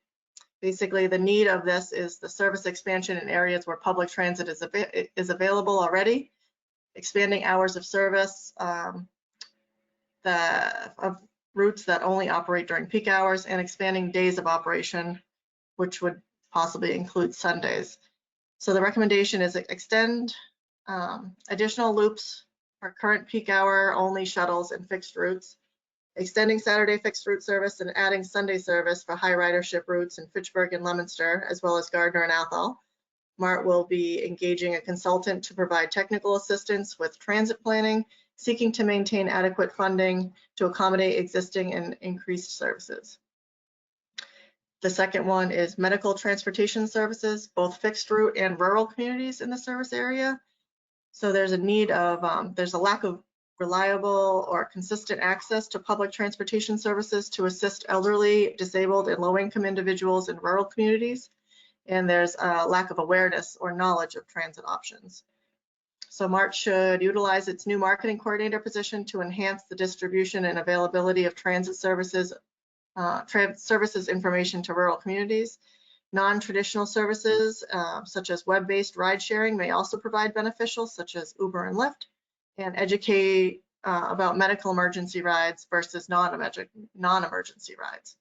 Speaker 11: Basically, the need of this is the service expansion in areas where public transit is available already, expanding hours of service of routes that only operate during peak hours, and expanding days of operation, which would possibly include Sundays. So the recommendation is extend additional loops for current peak hour only shuttles and fixed routes, extending Saturday fixed route service and adding Sunday service for high ridership routes in Fitchburg and Leominster, as well as Gardner and Athol. MART will be engaging a consultant to provide technical assistance with transit planning, seeking to maintain adequate funding to accommodate existing and increased services. The second one is medical transportation services, both fixed route and rural communities in the service area. So there's a need of, there's a lack of reliable or consistent access to public transportation services to assist elderly, disabled, and low-income individuals in rural communities. And there's a lack of awareness or knowledge of transit options. So MART should utilize its new marketing coordinator position to enhance the distribution and availability of transit services, information to rural communities. Non-traditional services, such as web-based ride sharing, may also provide beneficials, such as Uber and Lyft, and educate about medical emergency rides versus non-emergency rides.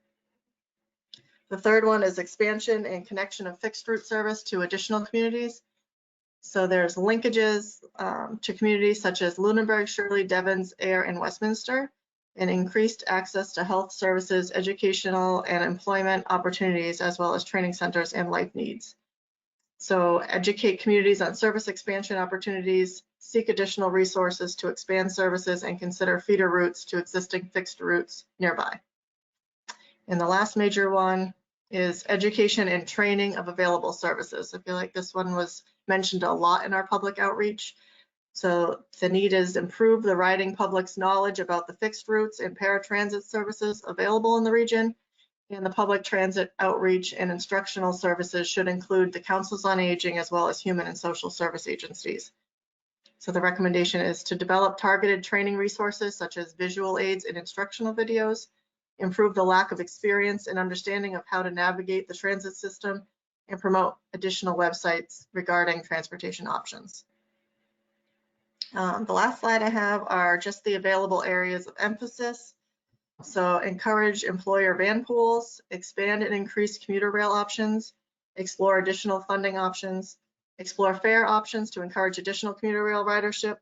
Speaker 11: The third one is expansion and connection of fixed route service to additional communities. So there's linkages to communities such as Lunenburg, Shirley, Devens, Air, and Westminster, and increased access to health services, educational and employment opportunities, as well as training centers and life needs. So educate communities on service expansion opportunities, seek additional resources to expand services, and consider feeder routes to existing fixed routes nearby. And the last major one is education and training of available services. I feel like this one was mentioned a lot in our public outreach. So the need is improve the riding public's knowledge about the fixed routes and paratransit services available in the region, and the public transit outreach and instructional services should include the councils on aging as well as human and social service agencies. So the recommendation is to develop targeted training resources such as visual aids and instructional videos, improve the lack of experience and understanding of how to navigate the transit system, and promote additional websites regarding transportation options. The last slide I have are just the available areas of emphasis. So encourage employer van pools, expand and increase commuter rail options, explore additional funding options, explore fare options to encourage additional commuter rail ridership,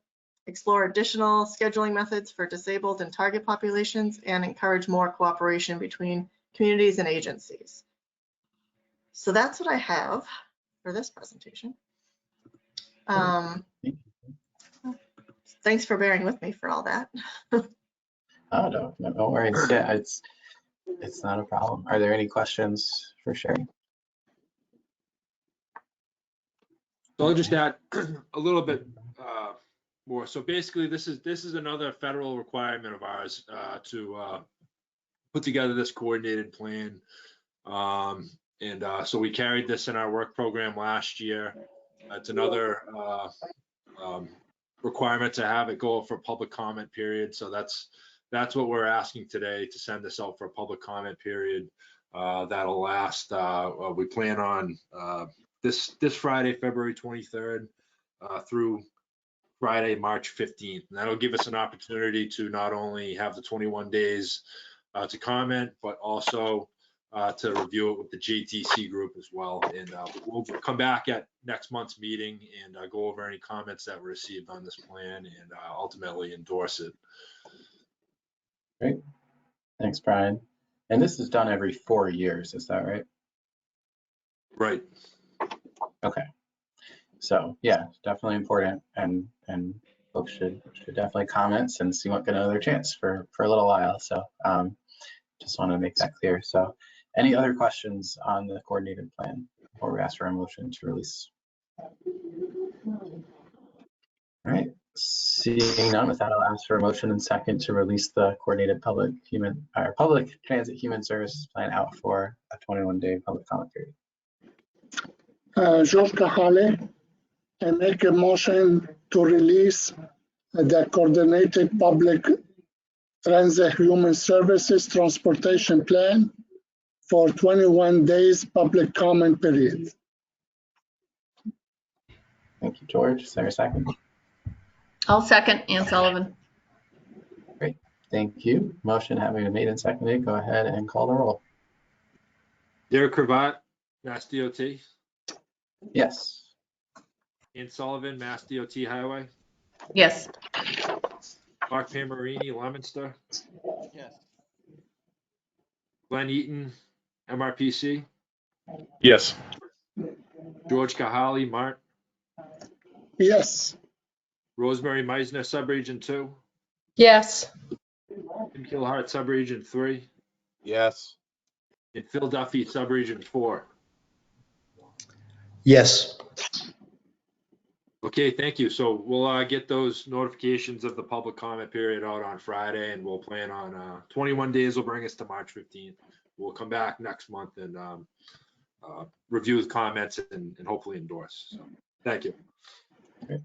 Speaker 11: explore additional scheduling methods for disabled and target populations, and encourage more cooperation between communities and agencies. So that's what I have for this presentation. Thanks for bearing with me for all that.
Speaker 3: Oh, no worries. Yeah, it's not a problem. Are there any questions for Sherry?
Speaker 2: So I'll just add a little bit more. So basically, this is another federal requirement of ours to put together this coordinated plan. So we carried this in our work program last year. It's another requirement to have it go for public comment period. So that's what we're asking today, to send this out for a public comment period that'll last. We plan on this Friday, February 23rd through Friday, March 15th. And that'll give us an opportunity to not only have the 21 days to comment, but also to review it with the JTC group as well. And we'll come back at next month's meeting and go over any comments that were received on this plan and ultimately endorse it.
Speaker 3: Great. Thanks, Brian. And this is done every 4 years, is that right?
Speaker 2: Right.
Speaker 3: Okay. So yeah, definitely important, and folks should definitely comment since you won't get another chance for a little while. So just want to make that clear. So any other questions on the coordinated plan before we ask for a motion to release? All right, seeing none, with that, I'll ask for a motion and second to release the coordinated public transit human services plan out for a 21-day public comment period.
Speaker 6: George Kahale, I make a motion to release the coordinated public transit human services transportation plan for 21 days public comment period.
Speaker 3: Thank you, George. Is there a second?
Speaker 5: I'll second. Ann Sullivan.
Speaker 3: Great, thank you. Motion having been made and seconded, go ahead and call the roll.
Speaker 2: Derek Cravat, Mass DOT.
Speaker 3: Yes.
Speaker 2: Ann Sullivan, Mass DOT Highway.
Speaker 5: Yes.
Speaker 2: Mark Pamarini, Leominster.
Speaker 9: Yes.
Speaker 2: Glenn Eaton, MRPC.
Speaker 7: Yes.
Speaker 2: George Kahale, Mart.
Speaker 6: Yes.
Speaker 2: Rosemary Meisner, Subregion 2.
Speaker 8: Yes.
Speaker 2: Tim Kilhart, Subregion 3.
Speaker 7: Yes.
Speaker 2: And Phil Duffy, Subregion 4.
Speaker 9: Yes.
Speaker 2: Okay, thank you. So we'll get those notifications of the public comment period out on Friday, and we'll plan on 21 days will bring us to March 15th. We'll come back next month and review the comments and hopefully endorse. So, thank you.
Speaker 3: Okay.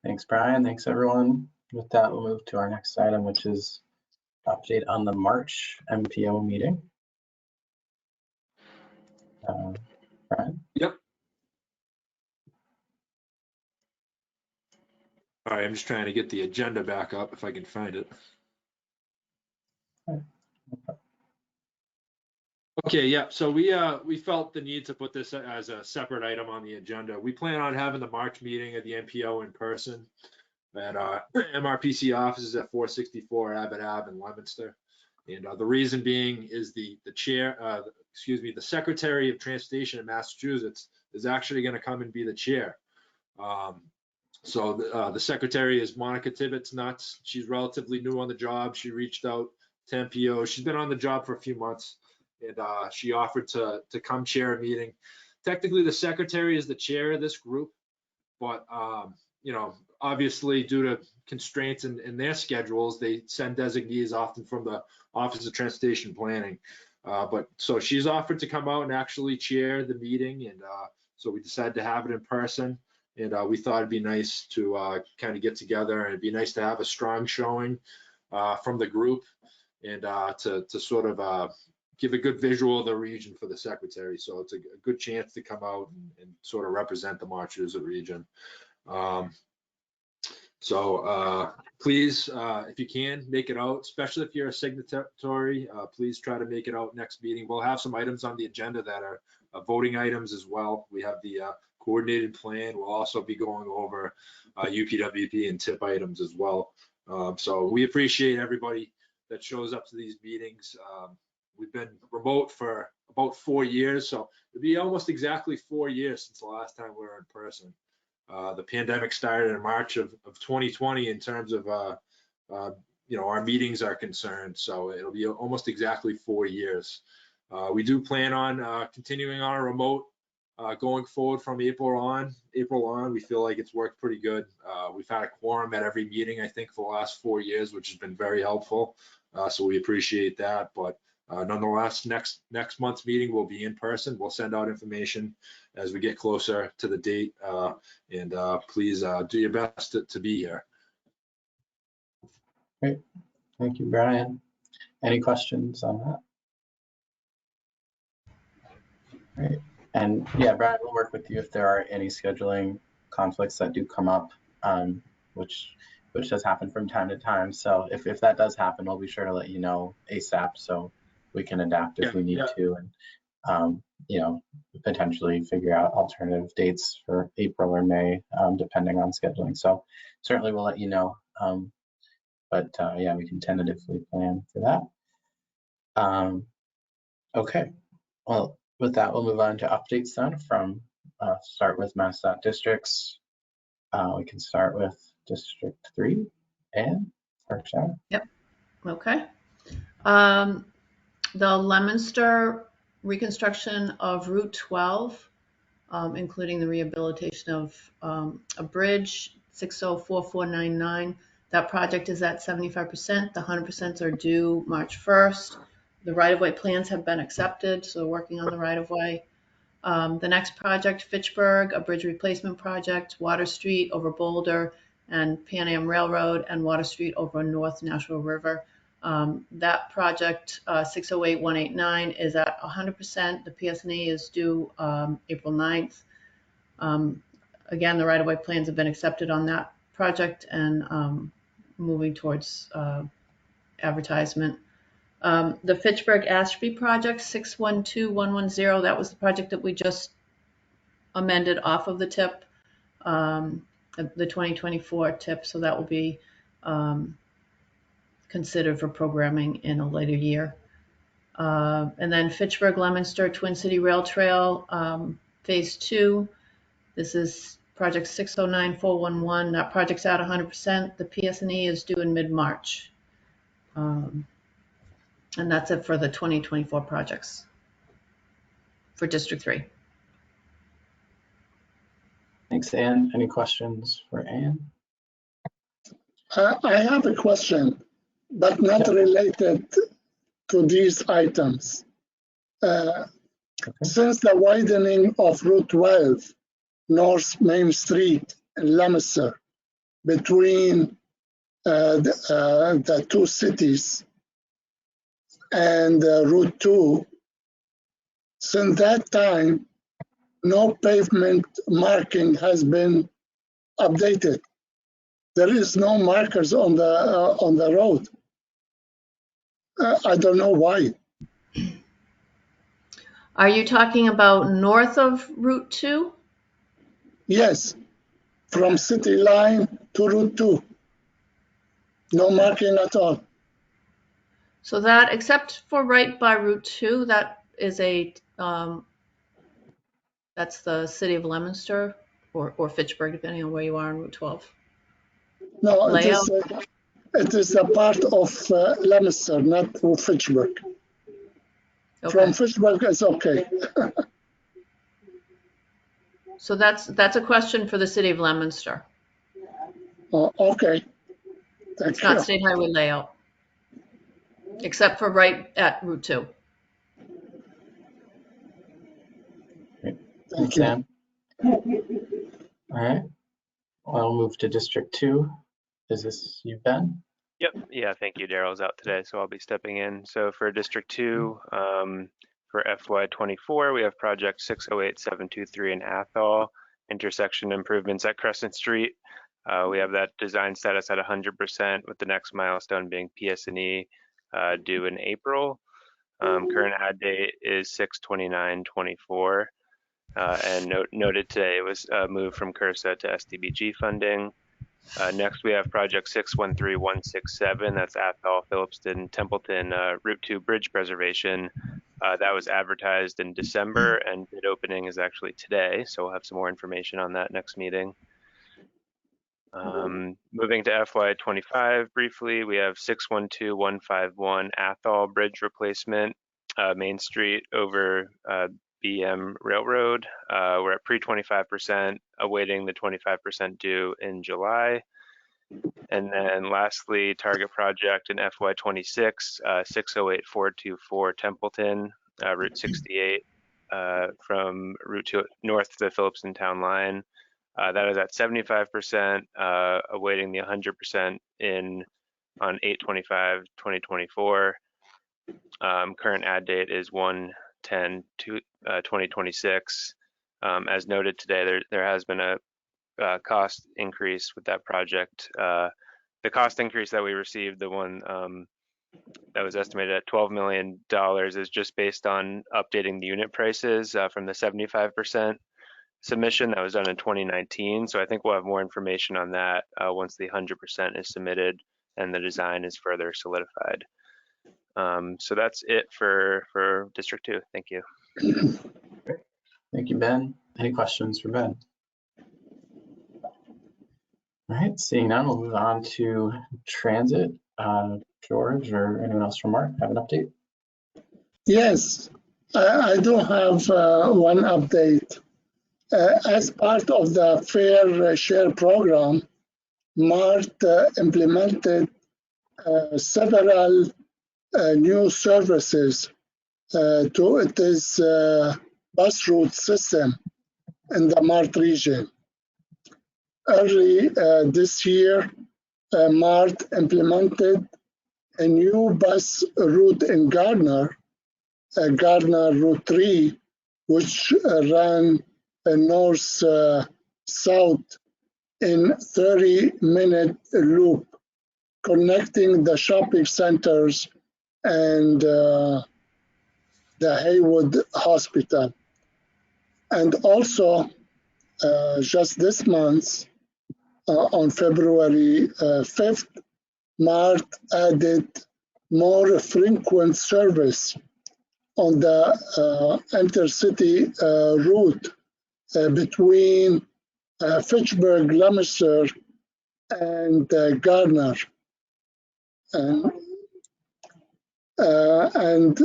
Speaker 3: Thanks, Brian. Thanks, everyone. With that, we'll move to our next item, which is update on the March MPO meeting. Brian?
Speaker 2: Yep. All right, I'm just trying to get the agenda back up if I can find it. Okay, yeah, so we felt the need to put this as a separate item on the agenda. We plan on having the March meeting of the MPO in person at MRPC offices at 464 Abbott Ave in Leominster. And the reason being is the Secretary of Transportation in Massachusetts is actually going to come and be the chair. So the secretary is Monica Tibbetts-Nuts. She's relatively new on the job. She reached out to MPO. She's been on the job for a few months, and she offered to come chair a meeting. Technically, the secretary is the chair of this group, but obviously due to constraints in their schedules, they send designees often from the Office of Transportation Planning. But so she's offered to come out and actually chair the meeting, and so we decided to have it in person. And we thought it'd be nice to kind of get together, and it'd be nice to have a strong showing from the group, and to sort of give a good visual of the region for the secretary. So it's a good chance to come out and sort of represent the Montachusett region. So please, if you can, make it out, especially if you're a signatory, please try to make it out next meeting. We'll have some items on the agenda that are voting items as well. We have the coordinated plan. We'll also be going over UPWP and tip items as well. So we appreciate everybody that shows up to these meetings. We've been remote for about 4 years, so it'll be almost exactly 4 years since the last time we were in person. The pandemic started in March of 2020 in terms of our meetings are concerned, so it'll be almost exactly 4 years. We do plan on continuing on a remote going forward from April on. We feel like it's worked pretty good. We've had a quorum at every meeting, I think, for the last 4 years, which has been very helpful. So we appreciate that. But nonetheless, next month's meeting will be in person. We'll send out information as we get closer to the date. And please do your best to be here.
Speaker 3: Great. Thank you, Brian. Any questions on that? Great. And yeah, Brian, we'll work with you if there are any scheduling conflicts that do come up, which does happen from time to time. So if that does happen, we'll be sure to let you know ASAP. So we can adapt if
Speaker 2: Yeah,
Speaker 3: we need
Speaker 2: yeah.
Speaker 3: to, and potentially figure out alternative dates for April or May, depending on scheduling. So certainly we'll let you know. But yeah, we can tentatively plan for that. Okay, well, with that, we'll move on to updates then from start with MassDOT districts. We can start with District 3 and first hour.
Speaker 5: Yep. Okay. The Leominster reconstruction of Route 12, including the rehabilitation of a bridge, 604499. That project is at 75%. The 100% are due March 1st. The right-of-way plans have been accepted, so working on the right-of-way. The next project, Fitchburg, a bridge replacement project, Water Street over Boulder and Pan Am Railroad, and Water Street over North Nashua River. That project, 608189, is at 100%. The PSNE is due April 9th. Again, the right-of-way plans have been accepted on that project and moving towards advertisement. The Fitchburg Ashby project, 612110, that was the project that we just amended off of the TIP, the 2024 TIP, so that will be considered for programming in a later year. And then Fitchburg Leominster Twin City Rail Trail, Phase 2. This is project 609411. That project's at 100%. The PSNE is due in mid-March. And that's it for the 2024 projects for District 3.
Speaker 3: Thanks, Ann. Any questions for Ann?
Speaker 6: I have a question, but not related to these items. Since the widening of Route 12, North Main Street in Leominster, between the two cities and Route 2, since that time, no pavement marking has been updated. There is no markers on the road. I don't know why.
Speaker 5: Are you talking about north of Route 2?
Speaker 6: Yes, from City Line to Route 2. No marking at all.
Speaker 5: So that, except for right by Route 2, that is that's the city of Leominster or Fitchburg, depending on where you are on Route 12.
Speaker 6: No,
Speaker 5: Layout?
Speaker 6: it is a part of Leominster, not Fitchburg.
Speaker 5: Okay.
Speaker 6: From Fitchburg, it's okay.
Speaker 5: So that's a question for the city of Leominster.
Speaker 6: Oh, okay. Thank
Speaker 5: It's
Speaker 6: you.
Speaker 5: not state highway layout, except for right at Route 2.
Speaker 3: Thanks, Ann. All right. I'll move to District 2. Is this you, Ben?
Speaker 13: Yep. Yeah. Thank you. Daryl's out today, so I'll be stepping in. So for District 2, for FY24, we have project 608723 in Athol, intersection improvements at Crescent Street. We have that design status at 100%, with the next milestone being PSNE due in April. Current add date is 6/29/24. And noted today it was moved from CURSA to SDBG funding. Next, we have project 613167. That's Athol, Phillipston, Templeton Route 2 bridge preservation. That was advertised in December, and bid opening is actually today. So we'll have some more information on that next meeting. Moving to FY25 briefly, we have 612151 Athol bridge replacement, Main Street over BM Railroad. We're at pre-25%, awaiting the 25% due in July. And then lastly, target project in FY26, 608424 Templeton, Route 68, from Route 2 north to the Phillipston town line. That is at 75%, awaiting the 100% in on 8/25/2024. Current add date is 1/10/2026. As noted today, there has been a cost increase with that project. The cost increase that we received, the one that was estimated at $12 million is just based on updating the unit prices from the 75% submission that was done in 2019. So I think we'll have more information on that once the 100% is submitted and the design is further solidified. So that's it for District 2. Thank you.
Speaker 3: Thank you, Ben. Any questions for Ben? All right, seeing none, we'll move on to transit. George or anyone else from Mark have an update?
Speaker 6: Yes, I do have one update. As part of the Fair Share program, MART implemented several new services to its bus route system in the MART region. Early this year, MART implemented a new bus route in Gardner, Gardner Route 3, which ran north-south in 30-minute loop, connecting the shopping centers and the Haywood Hospital. And also, just this month, on February 5th, MART added more frequent service on the intercity route between Fitchburg, Leominster, and Gardner. And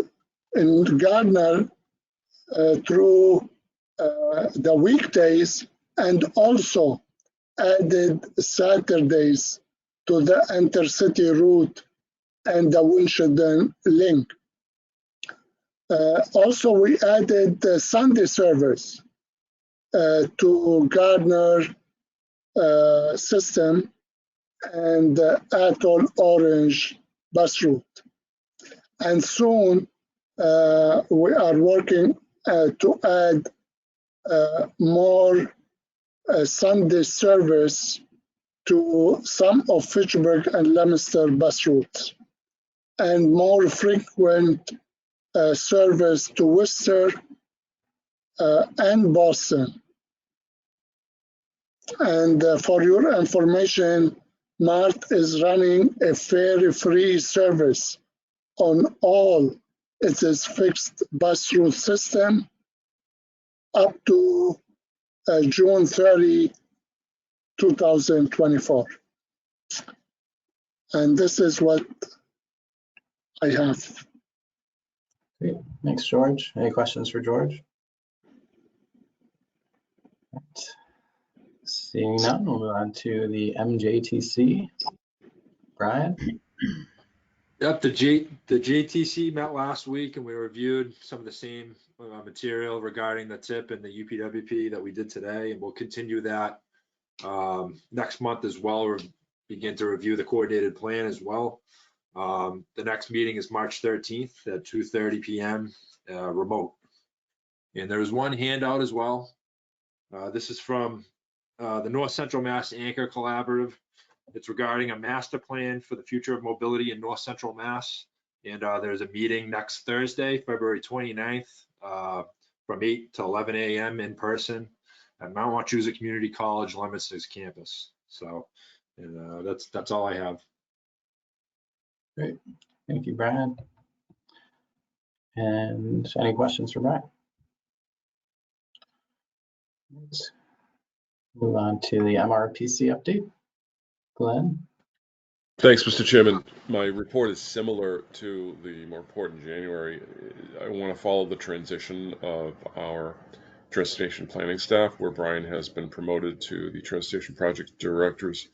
Speaker 6: in Gardner, through the weekdays, and also added Saturdays to the intercity route and the Winchendon link. Also, we added the Sunday service to Gardner system and Atoll Orange bus route. And soon we are working to add more Sunday service to some of Fitchburg and Leominster bus routes, and more frequent service to Worcester and Boston. And for your information, MART is running a fare-free service on all its fixed bus route system up to June 30, 2024. And this is what I have.
Speaker 3: Great, thanks, George. Any questions for George? Right. Seeing none, we'll move on to the MJTC. Brian?
Speaker 2: Yep, the JTC met last week and we reviewed some of the same material regarding the TIP and the UPWP that we did today, and we'll continue that next month as well. We'll begin to review the coordinated plan as well. The next meeting is March 13th at 2:30 p.m. Remote. And there's one handout as well. This is from the North Central Mass Anchor Collaborative. It's regarding a master plan for the future of mobility in North Central Mass. And there's a meeting next Thursday, February 29th, from 8 to 11 a.m. in person at Montachusett Community College, Leominster's campus. So, and that's all I have.
Speaker 3: Great, thank you, Brian. And any questions for Brian? Let's move on to the MRPC update. Glenn?
Speaker 7: Thanks, Mr. Chairman. My report is similar to the report in January. I want to follow the transition of our transportation planning staff, where Brian has been promoted to the transportation project director's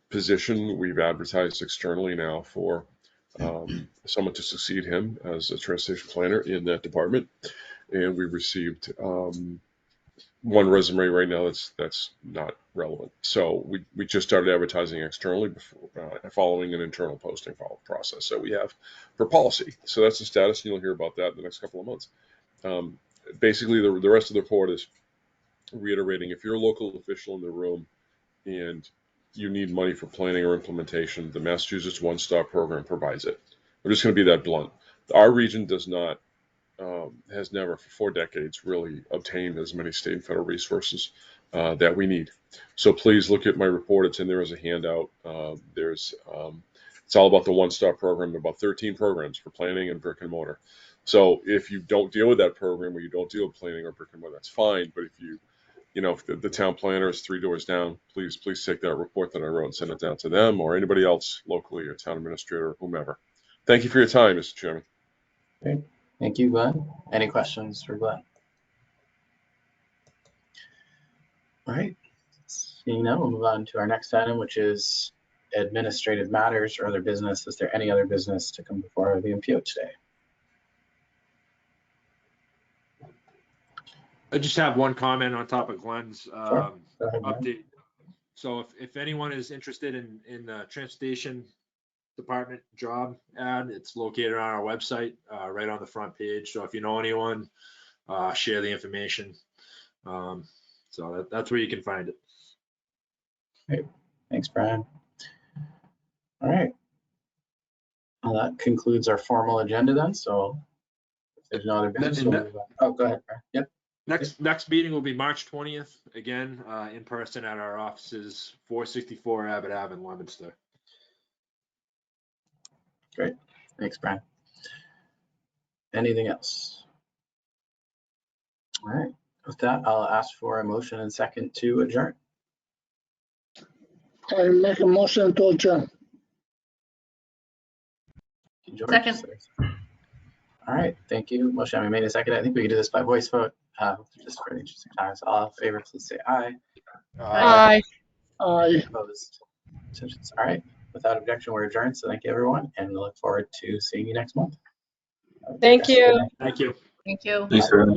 Speaker 7: position. We've advertised externally now for someone to succeed him as a transportation planner in that department, and we received one resume right now that's not relevant. So we just started advertising externally before, following an internal posting process that we have for policy. So that's the status, and you'll hear about that in the next couple of months. Basically, the rest of the report is reiterating, if you're a local official in the room and you need money for planning or implementation, the Massachusetts One Stop program provides it. I'm just going to be that blunt. Our region does not, has never for 4 decades really obtained as many state and federal resources that we need. So please look at my report. It's in there as a handout. It's all about the one-stop program, about 13 programs for planning and brick and mortar. So if you don't deal with that program, or you don't deal with planning or brick and mortar, that's fine. But if if the town planner is 3 doors down, please take that report that I wrote and send it down to them or anybody else locally, or town administrator, or whomever. Thank you for your time, Mr. Chairman.
Speaker 3: Great. Thank you, Glenn. Any questions for Glenn? All right. Seeing none, we'll move on to our next item, which is administrative matters or other business. Is there any other business to come before the MPO today?
Speaker 2: I just have one comment on top of Glenn's
Speaker 3: Sure. Go ahead, Glenn.
Speaker 2: update. So if anyone is interested in the transportation department job ad, it's located on our website, right on the front page. So if you know anyone, share the information. So that's where you can find it.
Speaker 3: Great. Thanks, Brian. All right. Well, that concludes our formal agenda then. So if there's no other business, we'll move on. Oh, go ahead, Brian. Yep.
Speaker 2: Next meeting will be March 20th, again, in person at our offices, 464 Abbott Ave in Leominster.
Speaker 3: Great. Thanks, Brian. Anything else? All right. With that, I'll ask for a motion and second to adjourn.
Speaker 6: I make a motion to adjourn.
Speaker 3: George,
Speaker 5: Second.
Speaker 3: All right. Thank you. Motion having made a second. I think we can do this by voice vote, just for the interest of time. So all in favor, please say aye.
Speaker 8: Aye.
Speaker 6: Aye.
Speaker 3: Opposed? Abstentions? All right. Without objection, we're adjourned. So thank you, everyone, and we look forward to seeing you next month.
Speaker 8: Thank you.
Speaker 2: Thank you.
Speaker 5: Thank you.
Speaker 3: Thanks, everyone.